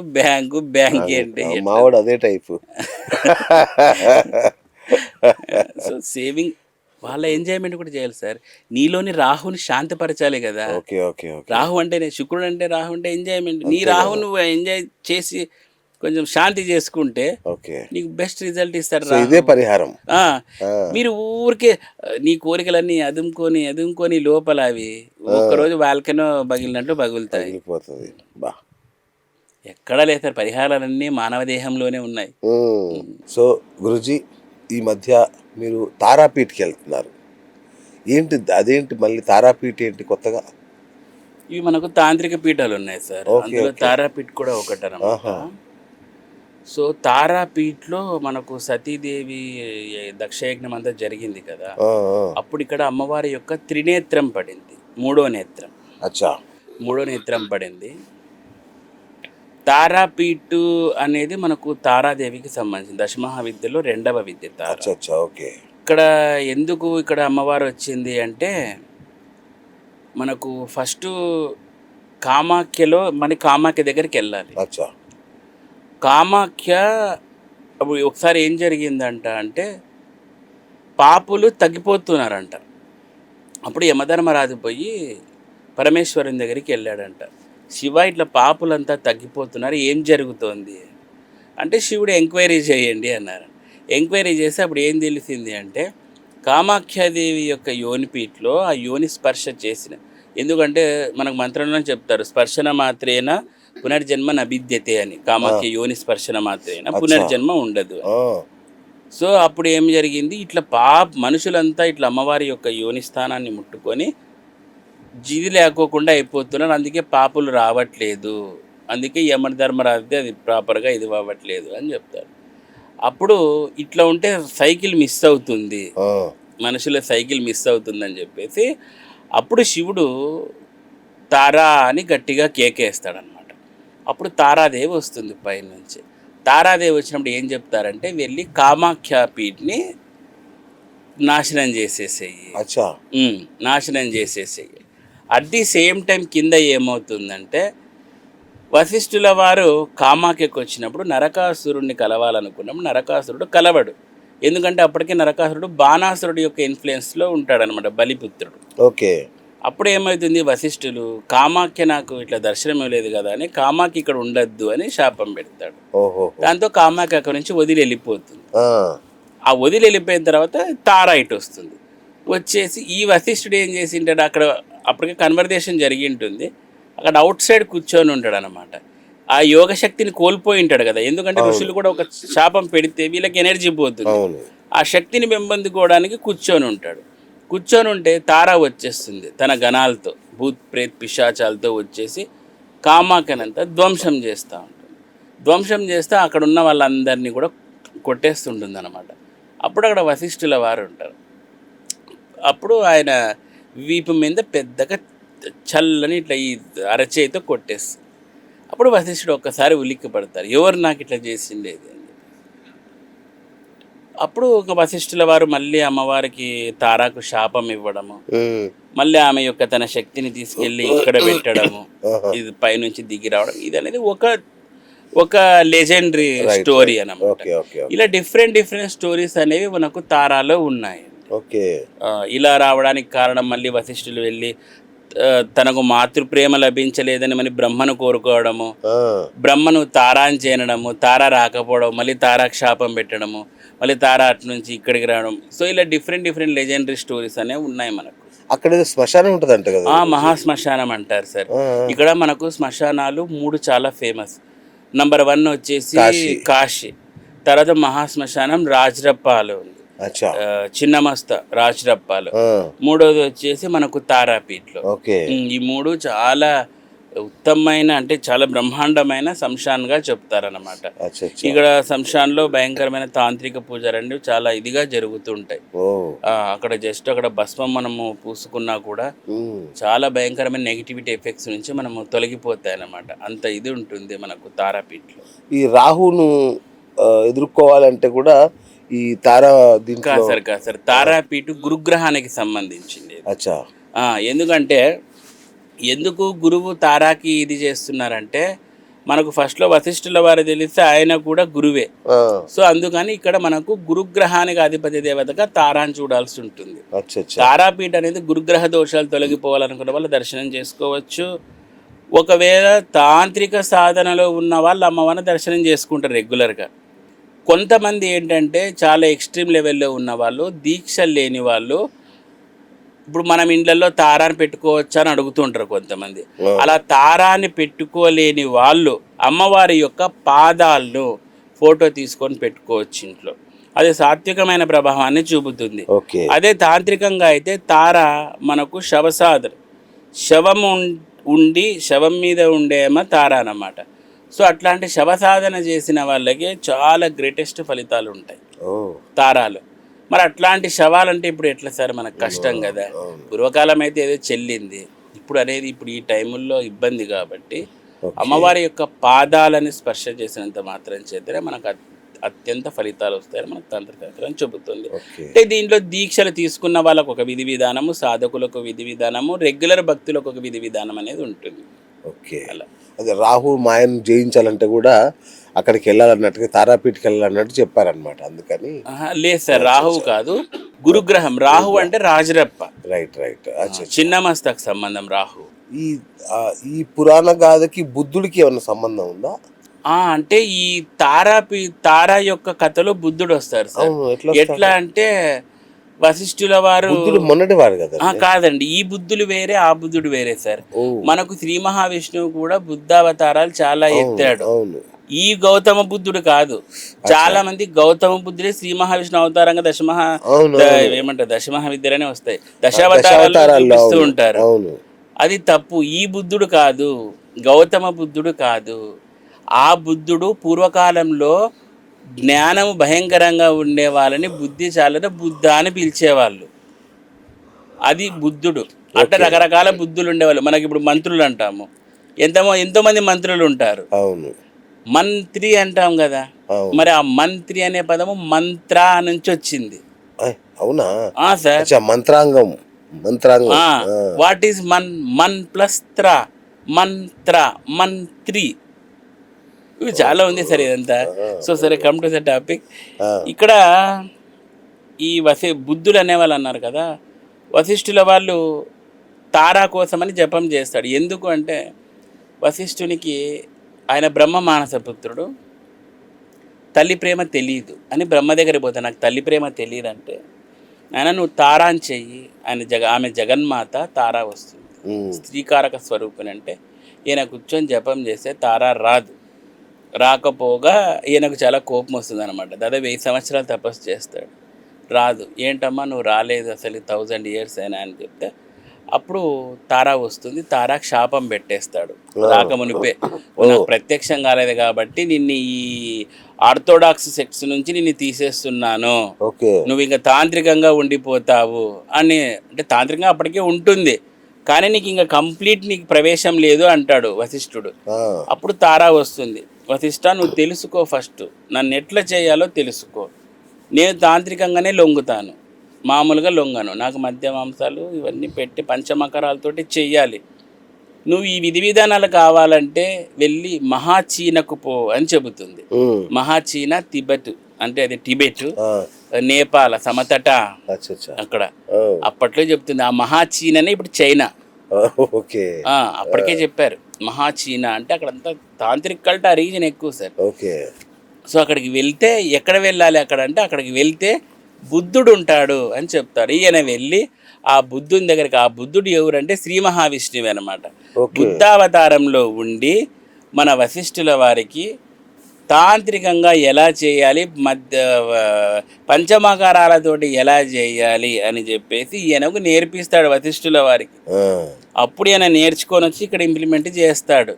B: ఏంటి.
A: మావాడు అదే టైపు.
B: సో సేవింగ్ వాళ్ళ ఎంజాయ్మెంట్ కూడా చేయాలి సార్. నీలోని రాహుని శాంతిపరచాలి కదా.
A: ఓకే. ఓకే. ఓకే.
B: రాహు అంటేనే శుక్రుడు అంటే రాహు అంటే ఎంజాయ్మెంట్. నీ రాహు నువ్వు ఎంజాయ్ చేసి కొంచెం శాంతి చేసుకుంటే
A: ఓకే.
B: నీకు బెస్ట్ రిజల్ట్ ఇస్తాడు
A: సో
B: రాహు.
A: ఇదే పరిహారం.
B: మీరు ఊరికే నీ కోరికలన్నీ అదుముకొని లోపల అవి ఒక్కరోజు వాళ్ళకనో పగిలినట్టు పగులుతాయి.
A: తగిలిపోతుంది. బా.
B: ఎక్కడా లేదు సార్, పరిహారాలన్నీ మానవ దేహంలోనే ఉన్నాయి.
A: సో గురుజీ, ఈ మధ్య మీరు తారాపీఠకి వెళ్తున్నారు. ఏంటి అదేంటి మళ్ళీ తారాపీఠ ఏంటి కొత్తగా?
B: ఇవి మనకు తాంత్రిక పీఠాలు ఉన్నాయి సార్.
A: ఓకే,
B: అందులో
A: ఓకే.
B: తారాపీఠ్ కూడా ఒకటనమాట.
A: ఆహా.
B: సో తారాపీఠ్లో మనకు సతీదేవి దక్షయజ్ఞం అంతా జరిగింది కదా.
A: ఆ, ఆ.
B: అప్పుడు ఇక్కడ అమ్మవారి యొక్క త్రినేత్రం పడింది, మూడో నేత్రం పడింది. తారాపీఠ్ అనేది మనకు తారాదేవికి సంబంధించింది. దశమహావిద్యలో 2వ విద్య తార.
A: అచ్చా అచ్చా. ఓకే.
B: ఇక్కడ ఎందుకు ఇక్కడ అమ్మవారు వచ్చింది అంటే, మనకు ఫస్ట్ కామాఖ్య దగ్గరికి వెళ్ళాలి.
A: అచ్చా.
B: కామాఖ్య అప్పుడు ఒకసారి ఏం జరిగిందంట అంటే, పాపులు తగ్గిపోతున్నారంట. అప్పుడు యమధర్మరాజు పోయి పరమేశ్వరుని దగ్గరికి వెళ్ళాడంట. శివ, ఇట్లా పాపులంతా తగ్గిపోతున్నారు, ఏం జరుగుతోంది అంటే, శివుడు ఎంక్వైరీ చేయండి అన్నారు. ఎంక్వైరీ చేస్తే అప్పుడు ఏం తెలిసింది అంటే, కామాఖ్యాదేవి యొక్క యోనిపీఠలో ఆ యోని స్పర్శ చేసిన, ఎందుకంటే మనకు మంత్రంలో చెప్తారు, స్పర్శన మాత్రేన పునర్జన్మ నభిద్యతే అని. కామాఖ్య యోని స్పర్శన మాత్రేన పునర్జన్మ ఉండదు. సో అప్పుడు ఏం జరిగింది, ఇట్లా మనుషులంతా ఇట్లా అమ్మవారి యొక్క యోని స్థానాన్ని ముట్టుకొని జిది లేకోకుండా అయిపోతున్నారు. అందుకే పాపులు రావట్లేదు, అందుకే యమధర్మరాజు అది ప్రాపర్గా ఇది అవ్వట్లేదు అని చెప్తారు. అప్పుడు ఇట్లా ఉంటే సైకిల్ మిస్ అవుతుంది, మనుషుల సైకిల్ మిస్ అవుతుందని చెప్పేసి అప్పుడు శివుడు తారా అని గట్టిగా కేకేస్తాడనమాట. అప్పుడు తారాదేవి వస్తుంది పైనుంచి. తారాదేవి వచ్చినప్పుడు ఏం చెప్తారంటే, వెళ్ళి కామాఖ్య పీఠని నాశనం చేసేసేయి,
A: అచ్చా.
B: నాశనం చేసేసేయి. అట్ ది సేమ్ టైం కింద ఏమవుతుందంటే, వశిష్ఠుల వారు కామాఖ్యకు వచ్చినప్పుడు నరకాసురుడిని కలవాలనుకున్నప్పుడు నరకాసురుడు కలవడు. ఎందుకంటే అప్పటికే నరకాసురుడు బాణాసురుడు యొక్క ఇన్ఫ్లుయెన్స్లో ఉంటాడనమాట, బలిపుత్రుడు.
A: ఓకే.
B: అప్పుడు ఏమవుతుంది, వశిష్ఠులు కామాఖ్య నాకు ఇట్లా దర్శనం ఇవ్వలేదు కదా అని కామాఖ్య ఇక్కడ ఉండద్దు అని శాపం పెడతాడు.
A: ఓహో.
B: దాంతో కామాఖ్య అక్కడి నుంచి వదిలి వెళ్ళిపోతుంది.
A: ఆ.
B: ఆ వదిలి వెళ్ళిపోయిన తర్వాత తారా ఇటు వస్తుంది. వచ్చేసి ఈ వశిష్ఠుడు ఏం చేసింటాడు, అక్కడ అప్పటికే కన్వర్జేషన్ జరిగి ఉంటుంది, అక్కడ అవుట్ సైడ్ కూర్చొని ఉంటాడు అనమాట. ఆ యోగ శక్తిని కోల్పోయి ఉంటాడు కదా, ఎందుకంటే ఋషులు కూడా ఒక శాపం పెడితే వీళ్ళకి ఎనర్జీ పోతుంది. ఆ శక్తిని పెంపొందుకోవడానికి కూర్చొని ఉంటాడు. కూర్చొని ఉంటే తారా వచ్చేస్తుంది తన గణాలతో, భూత్ ప్రేత్ పిశాచాలతో వచ్చేసి కామాఖ్యనంతా ధ్వంసం చేస్తూ ఉంటుంది. ధ్వంసం చేస్తే అక్కడ ఉన్న వాళ్ళందరినీ కూడా కొట్టేస్తుంటుంది అనమాట. అప్పుడు అక్కడ వశిష్ఠుల వారు ఉంటారు. అప్పుడు ఆయన వీపు మీద పెద్దగా చల్లని ఇట్లా ఈ అరచేయితో కొట్టేస్తుంది. అప్పుడు వశిష్ఠుడు ఒక్కసారి ఉలిక్కి పడతారు, ఎవరు నాకు ఇట్లా చేసిండేది అని. అప్పుడు ఒక వశిష్ఠుల వారు మళ్ళీ అమ్మవారికి తారాకు శాపం ఇవ్వడము, మళ్ళీ ఆమె యొక్క తన శక్తిని తీసుకెళ్ళి ఇక్కడ పెట్టడము, ఇది పైనుంచి దిగి రావడం, ఇది అనేది ఒక లెజెండరీ స్టోరీ అన్నమాట. ఇలా డిఫరెంట్ స్టోరీస్ అనేవి మనకు తారాలో ఉన్నాయి. ఇలా రావడానికి కారణం మళ్ళీ వశిష్ఠులు వెళ్ళి తనకు మాతృప్రేమ లభించలేదని మళ్ళీ బ్రహ్మను కోరుకోవడము, బ్రహ్మను తారాని చేనడము, తారా రాకపోవడం, మళ్ళీ తారాకు శాపం పెట్టడము, మళ్ళీ తారా అటు నుంచి ఇక్కడికి రావడం. సో ఇలా డిఫరెంట్ లెజెండరీ స్టోరీస్ అనేవి ఉన్నాయి మనకు.
A: అక్కడ శ్మశానం ఉంటుందంట కదా,
B: మహాశ్మశానం అంటారు సార్. ఇక్కడ మనకు శ్మశానాలు 3 చాలా ఫేమస్. నంబర్ 1 వచ్చేసి కాశీ, తర్వాత మహాశ్మశానం రాజ్రప్పాలో ఉంది, చిన్నమస్త రాజ్రప్పాలో, మూడోది వచ్చేసి మనకు తారాపీఠలో. ఈ 3 చాలా ఉత్తమమైన, అంటే చాలా బ్రహ్మాండమైన శంశాన్గా చెప్తారన్నమాట. ఇక్కడ శంశాన్లో భయంకరమైన తాంత్రిక పూజలు చాలా ఇదిగా జరుగుతుంటాయి. అక్కడ జస్ట్ అక్కడ భస్మం మనము పూసుకున్నా కూడా చాలా భయంకరమైన నెగిటివిటీ ఎఫెక్ట్స్ నుంచి మనము తొలగిపోతాయి అన్నమాట. అంత ఇది ఉంటుంది మనకు తారాపీఠలో.
A: ఈ రాహును ఎదుర్కోవాలంటే కూడా ఈ తారా
B: కాదు సార్, తారాపీఠ గురుగ్రహానికి సంబంధించింది. ఎందుకంటే ఎందుకు గురువు తారాకి ఇది చేస్తున్నారంటే, మనకు ఫస్ట్లో వశిష్ఠుల వారు తెలిస్తే ఆయన కూడా గురువే. సో అందుకని ఇక్కడ మనకు గురుగ్రహానికి అధిపతి దేవతగా తారాన్ని చూడాల్సి ఉంటుంది. తారాపీఠ అనేది గురుగ్రహ దోషాలు తొలగిపోవాలనుకున్న వాళ్ళు దర్శనం చేసుకోవచ్చు. ఒకవేళ తాంత్రిక సాధనలో ఉన్న వాళ్ళు అమ్మవారిని దర్శనం చేసుకుంటారు రెగ్యులర్గా. కొంతమంది ఏంటంటే చాలా ఎక్స్ట్రీమ్ లెవెల్లో ఉన్న వాళ్ళు, దీక్ష లేని వాళ్ళు, ఇప్పుడు మనం ఇండ్లలో తారాన్ని పెట్టుకోవచ్చా అని అడుగుతుంటారు కొంతమంది. అలా తారాన్ని పెట్టుకోలేని వాళ్ళు అమ్మవారి యొక్క పాదాలను ఫోటో తీసుకొని పెట్టుకోవచ్చు ఇంట్లో. అది సాత్వికమైన ప్రభావాన్ని చూపుతుంది. అదే తాంత్రికంగా అయితే తార మనకు శవసాధన, శవం ఉండి శవం మీద ఉండేమో తార అన్నమాట. సో అట్లాంటి శవసాధన చేసిన వాళ్ళకి చాలా గ్రేటెస్ట్ ఫలితాలు ఉంటాయి తారాలు. మరి అట్లాంటి శవాలంటే ఇప్పుడు ఎట్లా సార్, మనకు కష్టం కదా. పూర్వకాలం అయితే ఏదో చెల్లింది, ఇప్పుడు అనేది ఇప్పుడు ఈ టైముల్లో ఇబ్బంది కాబట్టి అమ్మవారి యొక్క పాదాలని స్పర్శ చేసినంత మాత్రం చేతనే మనకు అత్యంత ఫలితాలు వస్తాయని మనకు తంత్రశాస్త్రం చెబుతుంది. అంటే దీంట్లో దీక్షలు తీసుకున్న వాళ్ళకు ఒక విధి విధానము, సాధకులకు విధి విధానము, రెగ్యులర్ భక్తులకు ఒక విధి విధానం అనేది ఉంటుంది.
A: అలా అదే రాహు మాయను జయించాలంటే కూడా అక్కడికి వెళ్ళాలన్నట్టుగా తారాపీఠకి వెళ్ళాలన్నట్టు చెప్పారనమాట. అందుకని
B: లేదు సార్, రాహువు కాదు, గురుగ్రహం. రాహు అంటే రాజరప్ప.
A: రైట్.
B: చిన్నమస్తకు సంబంధం రాహు.
A: ఈ పురాణ గాథకి బుద్ధుడికి ఏమైనా సంబంధం ఉందా?
B: అంటే ఈ తారా యొక్క కథలో బుద్ధుడు వస్తారు సార్. ఎట్లా అంటే వశిష్ఠుల వారు
A: మొన్నటి వారు కదా.
B: కాదండి, ఈ బుద్ధులు వేరే, ఆ బుద్ధుడు వేరే సార్. మనకు శ్రీ మహావిష్ణువు కూడా బుద్ధావతారాలు చాలా ఎత్తాడు. ఈ గౌతమ బుద్ధుడు కాదు. చాలా మంది గౌతమ బుద్ధుడే శ్రీ మహావిష్ణు అవతారంగా దశమహా విద్యలనే వస్తాయి, దశావతారాలు చూపిస్తూ ఉంటారు. అది తప్పు. ఈ బుద్ధుడు కాదు, గౌతమ బుద్ధుడు కాదు. ఆ బుద్ధుడు పూర్వకాలంలో జ్ఞానము భయంకరంగా ఉండే వాళ్ళని బుద్ధి చాలని బుద్ధ అని పిలిచేవాళ్ళు. అది బుద్ధుడు. అట్లా రకరకాల బుద్ధులు ఉండేవాళ్ళు. మనకి ఇప్పుడు మంత్రులు అంటాము, ఎంతోమంది మంత్రులు ఉంటారు.
A: అవును.
B: మంత్రి అంటాం కదా,
A: అవును.
B: మరి ఆ మంత్రి అనే పదము మంత్ర నుంచి వచ్చింది.
A: అవునా?
B: సార్.
A: అచ్చా, మంత్రాంగం. మంత్రాంగం.
B: వాట్ ఈస్ మన్ ప్లస్ మంత్ర, మంత్రి, ఇవి చాలా ఉంది సార్ ఇదంతా. సో సరే, కమ్ టు ద టాపిక్. ఇక్కడ ఈ బుద్ధులు అనేవాళ్ళు అన్నారు కదా, వశిష్ఠుల వాళ్ళు తారా కోసమని జపం చేస్తాడు. ఎందుకు అంటే వశిష్ఠునికి ఆయన బ్రహ్మ మానసపుత్రుడు, తల్లి ప్రేమ తెలియదు అని బ్రహ్మ దగ్గరికి పోతా, నాకు తల్లి ప్రేమ తెలియదు అంటే, ఆయన నువ్వు తారాని చెయ్యి, ఆమె జగన్మాత, తారా వస్తుంది, స్త్రీకారక స్వరూపిణి అంటే ఈయన కూర్చొని జపం చేస్తే తారా రాదు. రాకపోగా ఈయనకు చాలా కోపం వస్తుంది అనమాట. దాదాపు 1000 సంవత్సరాలు తపస్సు చేస్తాడు, రాదు. ఏంటమ్మా నువ్వు రాలేదు అసలు 1000 years అయినా అని చెప్తే అప్పుడు తారా వస్తుంది. తారా శాపం పెట్టేస్తాడు, రాకమునిపే నాకు ప్రత్యక్షం కాలేదు కాబట్టి నిన్ను ఈ ఆర్థోడాక్స్ సెక్ట్స్ నుంచి నిన్ను తీసేస్తున్నాను, నువ్వు ఇంకా తాంత్రికంగా ఉండిపోతావు అని. అంటే తాంత్రికంగా అప్పటికే ఉంటుంది కానీ నీకు ఇంకా కంప్లీట్ నీకు ప్రవేశం లేదు అంటాడు వశిష్ఠుడు. అప్పుడు తారా వస్తుంది, వశిష్ఠ నువ్వు తెలుసుకో, ఫస్ట్ నన్ను ఎట్లా చేయాలో తెలుసుకో, నేను తాంత్రికంగానే లొంగుతాను, మామూలుగా లొంగను, నాకు మధ్య మాంసాలు ఇవన్నీ పెట్టి పంచమకరాలతోటి చెయ్యాలి. నువ్వు ఈ విధి విధానాలు కావాలంటే వెళ్ళి మహాచీనకు పో అని చెబుతుంది. మహాచీన టిబెట్, అంటే అది టిబెట్, నేపాల్ సమతట అక్కడ అప్పట్లో చెప్తుంది. ఆ మహాచీననే ఇప్పుడు చైనా. అప్పటికే చెప్పారు మహాచీనా అంటే అక్కడంతా తాంత్రిక కల్ట్ ఆ రీజన్ ఎక్కువ సార్. సో అక్కడికి వెళ్తే ఎక్కడ వెళ్ళాలి అక్కడ అంటే, అక్కడికి వెళ్తే బుద్ధుడు ఉంటాడు అని చెప్తారు. ఈయన వెళ్ళి ఆ బుద్ధుని దగ్గరికి, ఆ బుద్ధుడు ఎవరంటే శ్రీ మహావిష్ణువు అనమాట. బుద్ధావతారంలో ఉండి మన వశిష్ఠుల వారికి తాంత్రికంగా ఎలా చేయాలి, పంచమకారాలతోటి ఎలా చేయాలి అని చెప్పేసి ఈయనకు నేర్పిస్తాడు వశిష్ఠుల వారికి. అప్పుడు ఈయన నేర్చుకొని వచ్చి ఇక్కడ ఇంప్లిమెంట్ చేస్తాడు.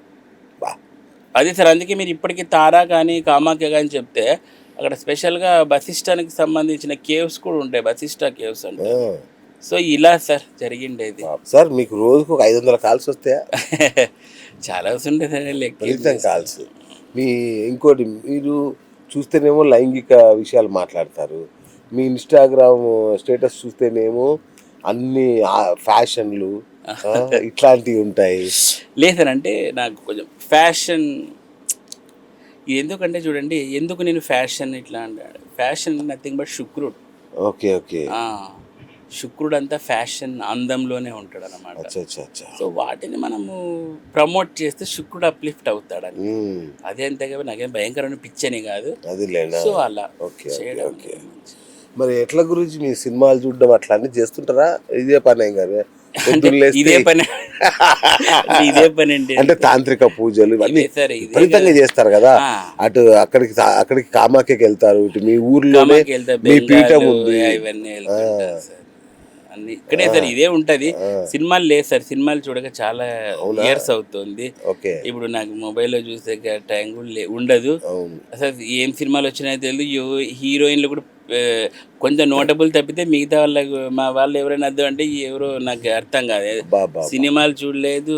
B: అది సార్. అందుకే మీరు ఇప్పటికీ తారా కానీ కామాఖ్య కానీ చెప్తే అక్కడ స్పెషల్గా వశిష్ఠానికి సంబంధించిన కేవ్స్ కూడా ఉంటాయి, వశిష్ఠ కేవ్స్ అంటే. సో ఇలా సార్ జరిగిండేది.
A: సార్ మీకు రోజుకు 500 కాల్స్ వస్తాయా?
B: చాలా వస్తుంటాయి లెక్క
A: కాల్స్. మీ ఇంకోటి, మీరు చూస్తేనేమో లైంగిక విషయాలు మాట్లాడతారు, మీ ఇన్స్టాగ్రామ్ స్టేటస్ చూస్తేనేమో అన్ని ఫ్యాషన్లు ఇట్లాంటివి ఉంటాయి.
B: లేదనంటే నాకు కొంచెం ఫ్యాషన్ ఎందుకంటే చూడండి, ఎందుకు నేను ఫ్యాషన్ ఇట్లా అంటాడు, ఫ్యాషన్ నథింగ్ బట్ శుక్రుడు. శుక్రుడు అంతా ఫ్యాషన్ అందంలోనే ఉంటాడు అన్నమాట. సో వాటిని మనము ప్రమోట్ చేస్తే శుక్రుడు అప్లిఫ్ట్ అవుతాడని. అదే అంతేగా నాకేం భయంకరమైన పిచ్చని కాదు. సో అలా చేయడం.
A: మరి ఎట్లా గురించి మీ సినిమాలు చూడడం అట్లా అన్ని చేస్తుంటారా? ఇదే పని ఏం కదా,
B: ఇదే పని ఇదే పని
A: అంటే తాంత్రిక పూజలు ఇవన్నీ విపరీతంగా చేస్తారు కదా. అక్కడికి కామాఖ్యకి వెళ్తారు, ఇటు మీ ఊర్లో మీ పీఠం ఉంది,
B: ఇవన్నీ అన్ని ఇక్కడే సార్. ఇదే ఉంటది. సినిమాలు లేదు సార్, సినిమాలు చూడక చాలా ఇయర్స్ అవుతుంది. ఇప్పుడు నాకు మొబైల్లో చూసే టైం కూడా ఉండదు అసలు. ఏం సినిమాలు వచ్చినాయో తెలియదు. హీరోయిన్లు కూడా కొంచెం నోటబుల్ తప్పితే మిగతా వాళ్ళకి, మా వాళ్ళు ఎవరైనా అర్థం అంటే ఎవరో నాకు అర్థం కాదు. సినిమాలు చూడలేదు,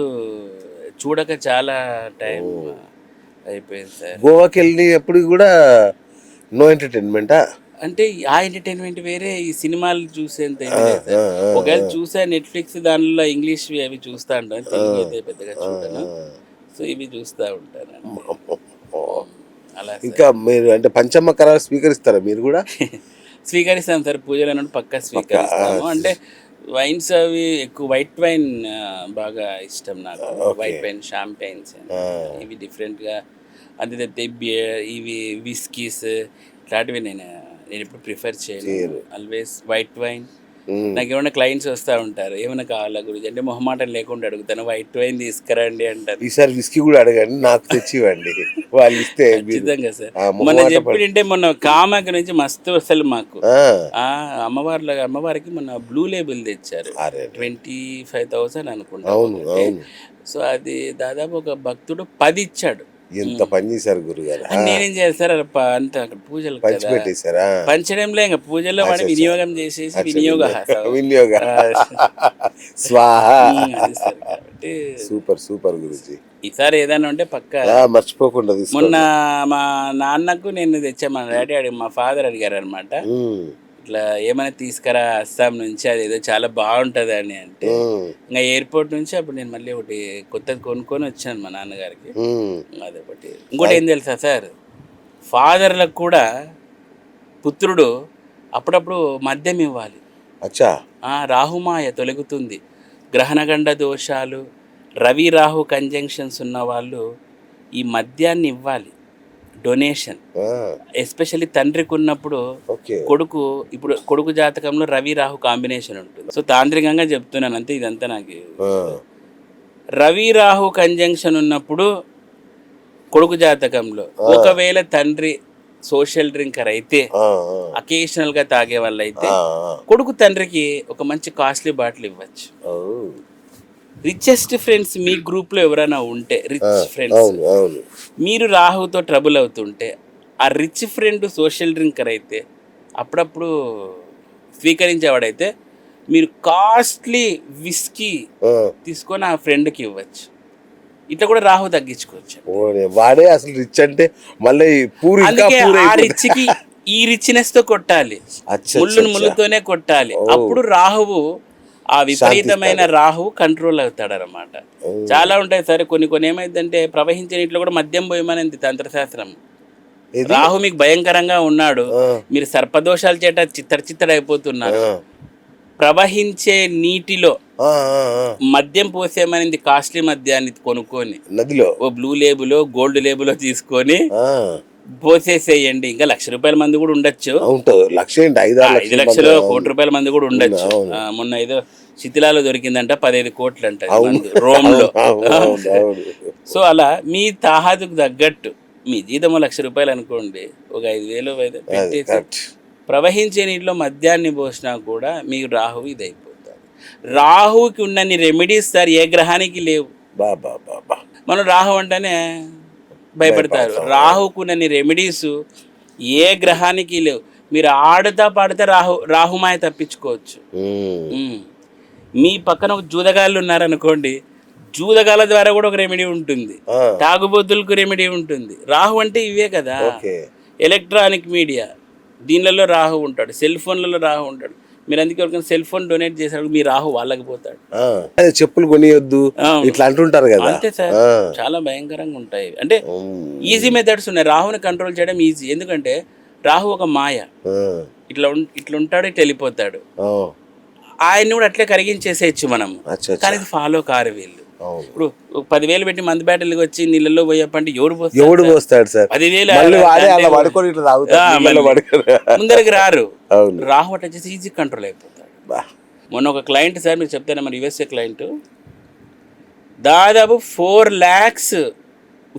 B: చూడక చాలా టైం అయిపోయింది సార్.
A: గోవాకి వెళ్ళి ఎప్పుడు కూడా నో ఎంటర్టైన్మెంటా?
B: అంటే ఆ ఎంటర్టైన్మెంట్ వేరే, ఈ సినిమాలు చూసేంత ఒకవేళ చూసా నెట్ఫ్లిక్స్ దానిలో ఇంగ్లీష్ అవి చూస్తూ ఉంటాను, తెలుగు అయితే పెద్దగా చూడను. సో ఇవి చూస్తూ ఉంటాను అలా.
A: ఇంకా మీరు అంటే పంచమకరాలు స్వీకరిస్తారా మీరు కూడా?
B: స్వీకరిస్తాం సార్, పూజలు అన్నట్టు పక్కా స్వీకరిస్తాము. అంటే వైన్స్ అవి ఎక్కువ, వైట్ వైన్ బాగా ఇష్టం నాకు. వైట్ వైన్, షాంపైన్స్ ఇవి డిఫరెంట్గా. అంతే తప్పితే బియర్, ఇవి విస్కీస్ ఇట్లాంటివి నేను ఎప్పుడు ప్రిఫర్ చేయను. Always white wine. నాకు ఏమైనా క్లయింట్స్ వస్తూ ఉంటారు, ఏమైనా కావాలా గురించి అంటే మొహమాటం లేకుండా అడుగుతాను, వైట్ వైన్ తీసుకురండి అంటారు.
A: ఈసారి విస్కీ కూడా అడగండి, నాకు తెచ్చివ్వండి, వాళ్ళు ఇస్తే.
B: ఖచ్చితంగా సార్. మొన్న చెప్పింటే మొన్న కామాఖ్య నుంచి మస్తు అసలు మాకు అమ్మవారికి మొన్న బ్లూ లేబుల్ తెచ్చారు, 25,000 అనుకుంటా. సో అది దాదాపు ఒక భక్తుడు 10 ఇచ్చాడు.
A: ఎంత పని చేశారు గురుగారు.
B: అని నేనేం చేస్తారు అంత అక్కడ పూజలు
A: పంచి
B: కదా,
A: పెట్టేశారా?
B: పంచడంలో ఇంకా పూజల్లో వాడి వినియోగం చేసేసి
A: అచ్చా,
B: వినియోగ
A: వినియోగ స్వాహ.
B: అది సార్. కాబట్టి
A: సూపర్ సూపర్ గురుజీ.
B: ఈసారి ఏదైనా ఉంటే పక్క.
A: మర్చిపోకుండా
B: మొన్న
A: తీసుకోండి.
B: మా నాన్నకు నేను తెచ్చా, మా డాడీ మా ఫాదర్ అడిగారు అనమాట,
A: ఉమ్,
B: ఇట్లా ఏమైనా తీసుకురా అస్సాం నుంచి, అది ఏదో చాలా బాగుంటుంది అని అంటే,
A: ఉమ్,
B: ఇంకా ఎయిర్పోర్ట్ నుంచి అప్పుడు నేను మళ్ళీ ఒకటి కొత్తది కొనుక్కొని వచ్చాను మా నాన్నగారికి.
A: ఉమ్.
B: అదొకటి. ఇంకోటి ఏం తెలుసా సార్, ఫాదర్లకు కూడా పుత్రుడు అప్పుడప్పుడు మద్యం ఇవ్వాలి.
A: అచ్చా.
B: రాహుమాయ తొలగుతుంది, గ్రహణగండ దోషాలు, రవి రాహు కంజంక్షన్స్ ఉన్న వాళ్ళు ఈ మద్యాన్ని ఇవ్వాలి, డొనేషన్. ఎస్పెషల్లీ తండ్రికి ఉన్నప్పుడు
A: ఓకే.
B: ఇప్పుడు కొడుకు జాతకంలో రవి రాహు కాంబినేషన్ ఉంటుంది. సో తాంత్రికంగా చెప్తున్నాను అంతే, ఇదంతా నాకు. రవి రాహు కంజంక్షన్ ఉన్నప్పుడు కొడుకు జాతకంలో ఒకవేళ తండ్రి సోషల్ డ్రింకర్ అయితే, అకేషనల్ గా తాగే వాళ్ళు అయితే, కొడుకు తండ్రికి ఒక మంచి కాస్ట్లీ బాటిల్ ఇవ్వచ్చు. రిచెస్ట్ ఫ్రెండ్స్ మీ గ్రూప్ లో ఎవరైనా ఉంటే, రిచ్ ఫ్రెండ్స్, మీరు రాహుతో ట్రబుల్ అవుతుంటే, ఆ రిచ్ ఫ్రెండ్ సోషల్ డ్రింకర్ అయితే, అప్పుడప్పుడు స్వీకరించేవాడైతే, మీరు కాస్ట్లీ విస్కీ తీసుకొని ఆ ఫ్రెండ్కి ఇవ్వచ్చు. ఇట్లా కూడా రాహు తగ్గించుకోవచ్చు.
A: వాడే అసలు రిచ్ అంటే మళ్ళీ
B: అందుకే ఆ రిచ్కి ఈ రిచ్నెస్ తో కొట్టాలి, ముళ్ళుతోనే కొట్టాలి. అప్పుడు రాహువు, ఆ విపరీతమైన రాహువు కంట్రోల్ అవుతాడు అనమాట. చాలా ఉంటాయి సరే, కొన్ని ఏమైందంటే ప్రవహించే నీటిలో కూడా మద్యం పోయమనేది తంత్రశాస్త్రం. రాహు మీకు భయంకరంగా ఉన్నాడు, మీరు సర్పదోషాల చేత చిత్తడైపోతున్నారు, ప్రవహించే నీటిలో మద్యం పోసేమనేది కాస్ట్లీ మద్యాన్ని కొనుక్కొని నదిలో ఓ బ్లూ లేబులో గోల్డ్ లేబులో తీసుకొని పోసేసేయండి. ఇంకా ₹1,00,000 మంది కూడా ఉండొచ్చు, 5 లక్షలు ₹1,00,000 మంది కూడా ఉండొచ్చు. మొన్న ఏదో శిథిలాలో దొరికిందంట 15 కోట్లు అంట రోమ్ లో. సో అలా మీ తాహాదుకు తగ్గట్టు మీ జీతం ₹1,00,000 అనుకోండి, ఒక 5,000 పెట్టేసి ప్రవహించే నీటిలో మద్యాన్ని పోసినా కూడా మీకు రాహువు ఇదైపోతాడు. రాహువుకి ఉన్నన్ని రెమెడీస్ సార్ ఏ గ్రహానికి లేవు. మనం రాహు అంటేనే భయపడతారు, రాహుకు ఉన్నన్ని రెమెడీస్ ఏ గ్రహానికి లేవు. మీరు ఆడుతా పాడితే రాహుమాయ తప్పించుకోవచ్చు. మీ పక్కన ఒక జూదగాళ్ళు ఉన్నారనుకోండి, జూదగాల ద్వారా కూడా ఒక రెమెడీ ఉంటుంది, తాగుబోతులకు రెమెడీ ఉంటుంది. రాహు అంటే ఇవే కదా, ఎలక్ట్రానిక్ మీడియా దీనిలలో రాహు ఉంటాడు, సెల్ ఫోన్లలో రాహు ఉంటాడు. మీరు అందుకే ఎవరికైనా సెల్ ఫోన్ డొనేట్ చేశాడు, మీ రాహు వాళ్ళకి పోతాడు.
A: చెప్పులు కొనియొద్దు ఇట్లా అంటుంటారు కదా.
B: అంతే సార్, చాలా భయంకరంగా ఉంటాయి. అంటే ఈజీ మెథడ్స్ ఉన్నాయి, రాహుని కంట్రోల్ చేయడం ఈజీ. ఎందుకంటే రాహు ఒక మాయ, ఇట్లా ఉంటాడు, ఇట్లా వెళ్ళిపోతాడు. ఆయన్ని కూడా అట్లే కరిగించేసేయచ్చు మనం, కానీ ఇది ఫాలో కారు వీళ్ళు. ఇప్పుడు 10,000 పెట్టి మందు బ్యాటరీకి వచ్చి నీళ్ళలో పోయప్పంటే ఎవడు పోస్తాడు సార్? 10,000 ముందరికి రారు. రాహు అట్లా చేసి ఈజీ కంట్రోల్ అయిపోతాడు. మొన్న ఒక క్లయింట్ సార్, మీకు చెప్తాను, మన USA క్లయింట్ దాదాపు 4 lakhs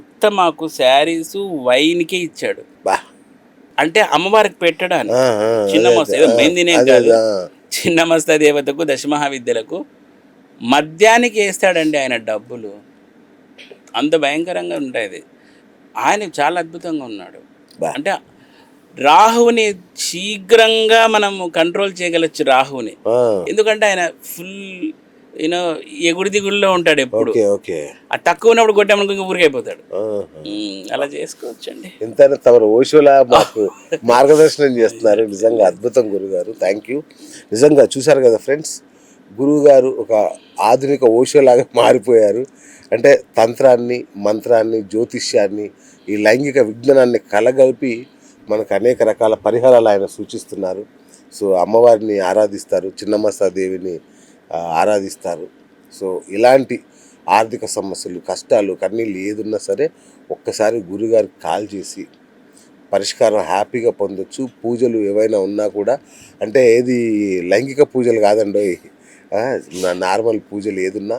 B: ఉత్తమాకు శారీస్ వైన్కే ఇచ్చాడు. అంటే అమ్మవారికి పెట్టడానికి, చిన్న మస్తు ఏదో మెహందీనే కాదు, చిన్న మస్తా దేవతకు, దశమహావిద్యలకు మద్యానికి వేస్తాడండి ఆయన డబ్బులు. అంత భయంకరంగా ఉంటుంది. ఆయన చాలా అద్భుతంగా ఉన్నాడు. అంటే రాహువుని శీఘ్రంగా మనం కంట్రోల్ చేయగలచ్చు రాహువుని. ఎందుకంటే ఆయన ఫుల్ ఎగుడు దిగుడులో ఉంటాడు ఎప్పుడు. ఆ తక్కువ ఉన్నప్పుడు కొట్టామనుకో ఊరికైపోతాడు. అలా చేసుకోవచ్చు అండి.
A: ఎంతైనా తమరు ఓషోలా మాకు మార్గదర్శనం చేస్తున్నారు. నిజంగా అద్భుతం గురుగారు, థ్యాంక్ యూ. నిజంగా చూశారు కదా ఫ్రెండ్స్, గురువుగారు ఒక ఆధునిక ఓషోలాగా మారిపోయారు. అంటే తంత్రాన్ని, మంత్రాన్ని, జ్యోతిష్యాన్ని, ఈ లైంగిక విజ్ఞానాన్ని కలగలిపి మనకు అనేక రకాల పరిహారాలు ఆయన సూచిస్తున్నారు. సో అమ్మవారిని ఆరాధిస్తారు, చిన్నమస్తా దేవిని ఆరాధిస్తారు. సో ఇలాంటి ఆర్థిక సమస్యలు, కష్టాలు, కన్నీళ్ళు ఏదున్నా సరే ఒక్కసారి గురుగారికి కాల్ చేసి పరిష్కారం హ్యాపీగా పొందొచ్చు. పూజలు ఏవైనా ఉన్నా కూడా, అంటే ఏది లైంగిక పూజలు కాదండి, నార్మల్ పూజలు ఏదున్నా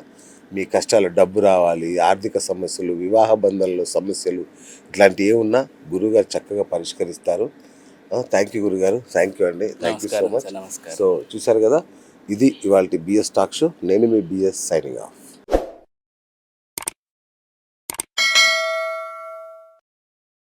A: మీ కష్టాలు, డబ్బు రావాలి, ఆర్థిక సమస్యలు, వివాహ బంధంలో సమస్యలు, ఇట్లాంటివి ఏమున్నా గురుగారు చక్కగా పరిష్కరిస్తారు. థ్యాంక్ యూ గురుగారు, థ్యాంక్ యూ అండి, thank you so much. So చూసారు కదా, ఇది ఇవాళ బిఎస్ టాక్ షో. నేను మీ బిఎస్ సైనింగ్ ఆఫ్.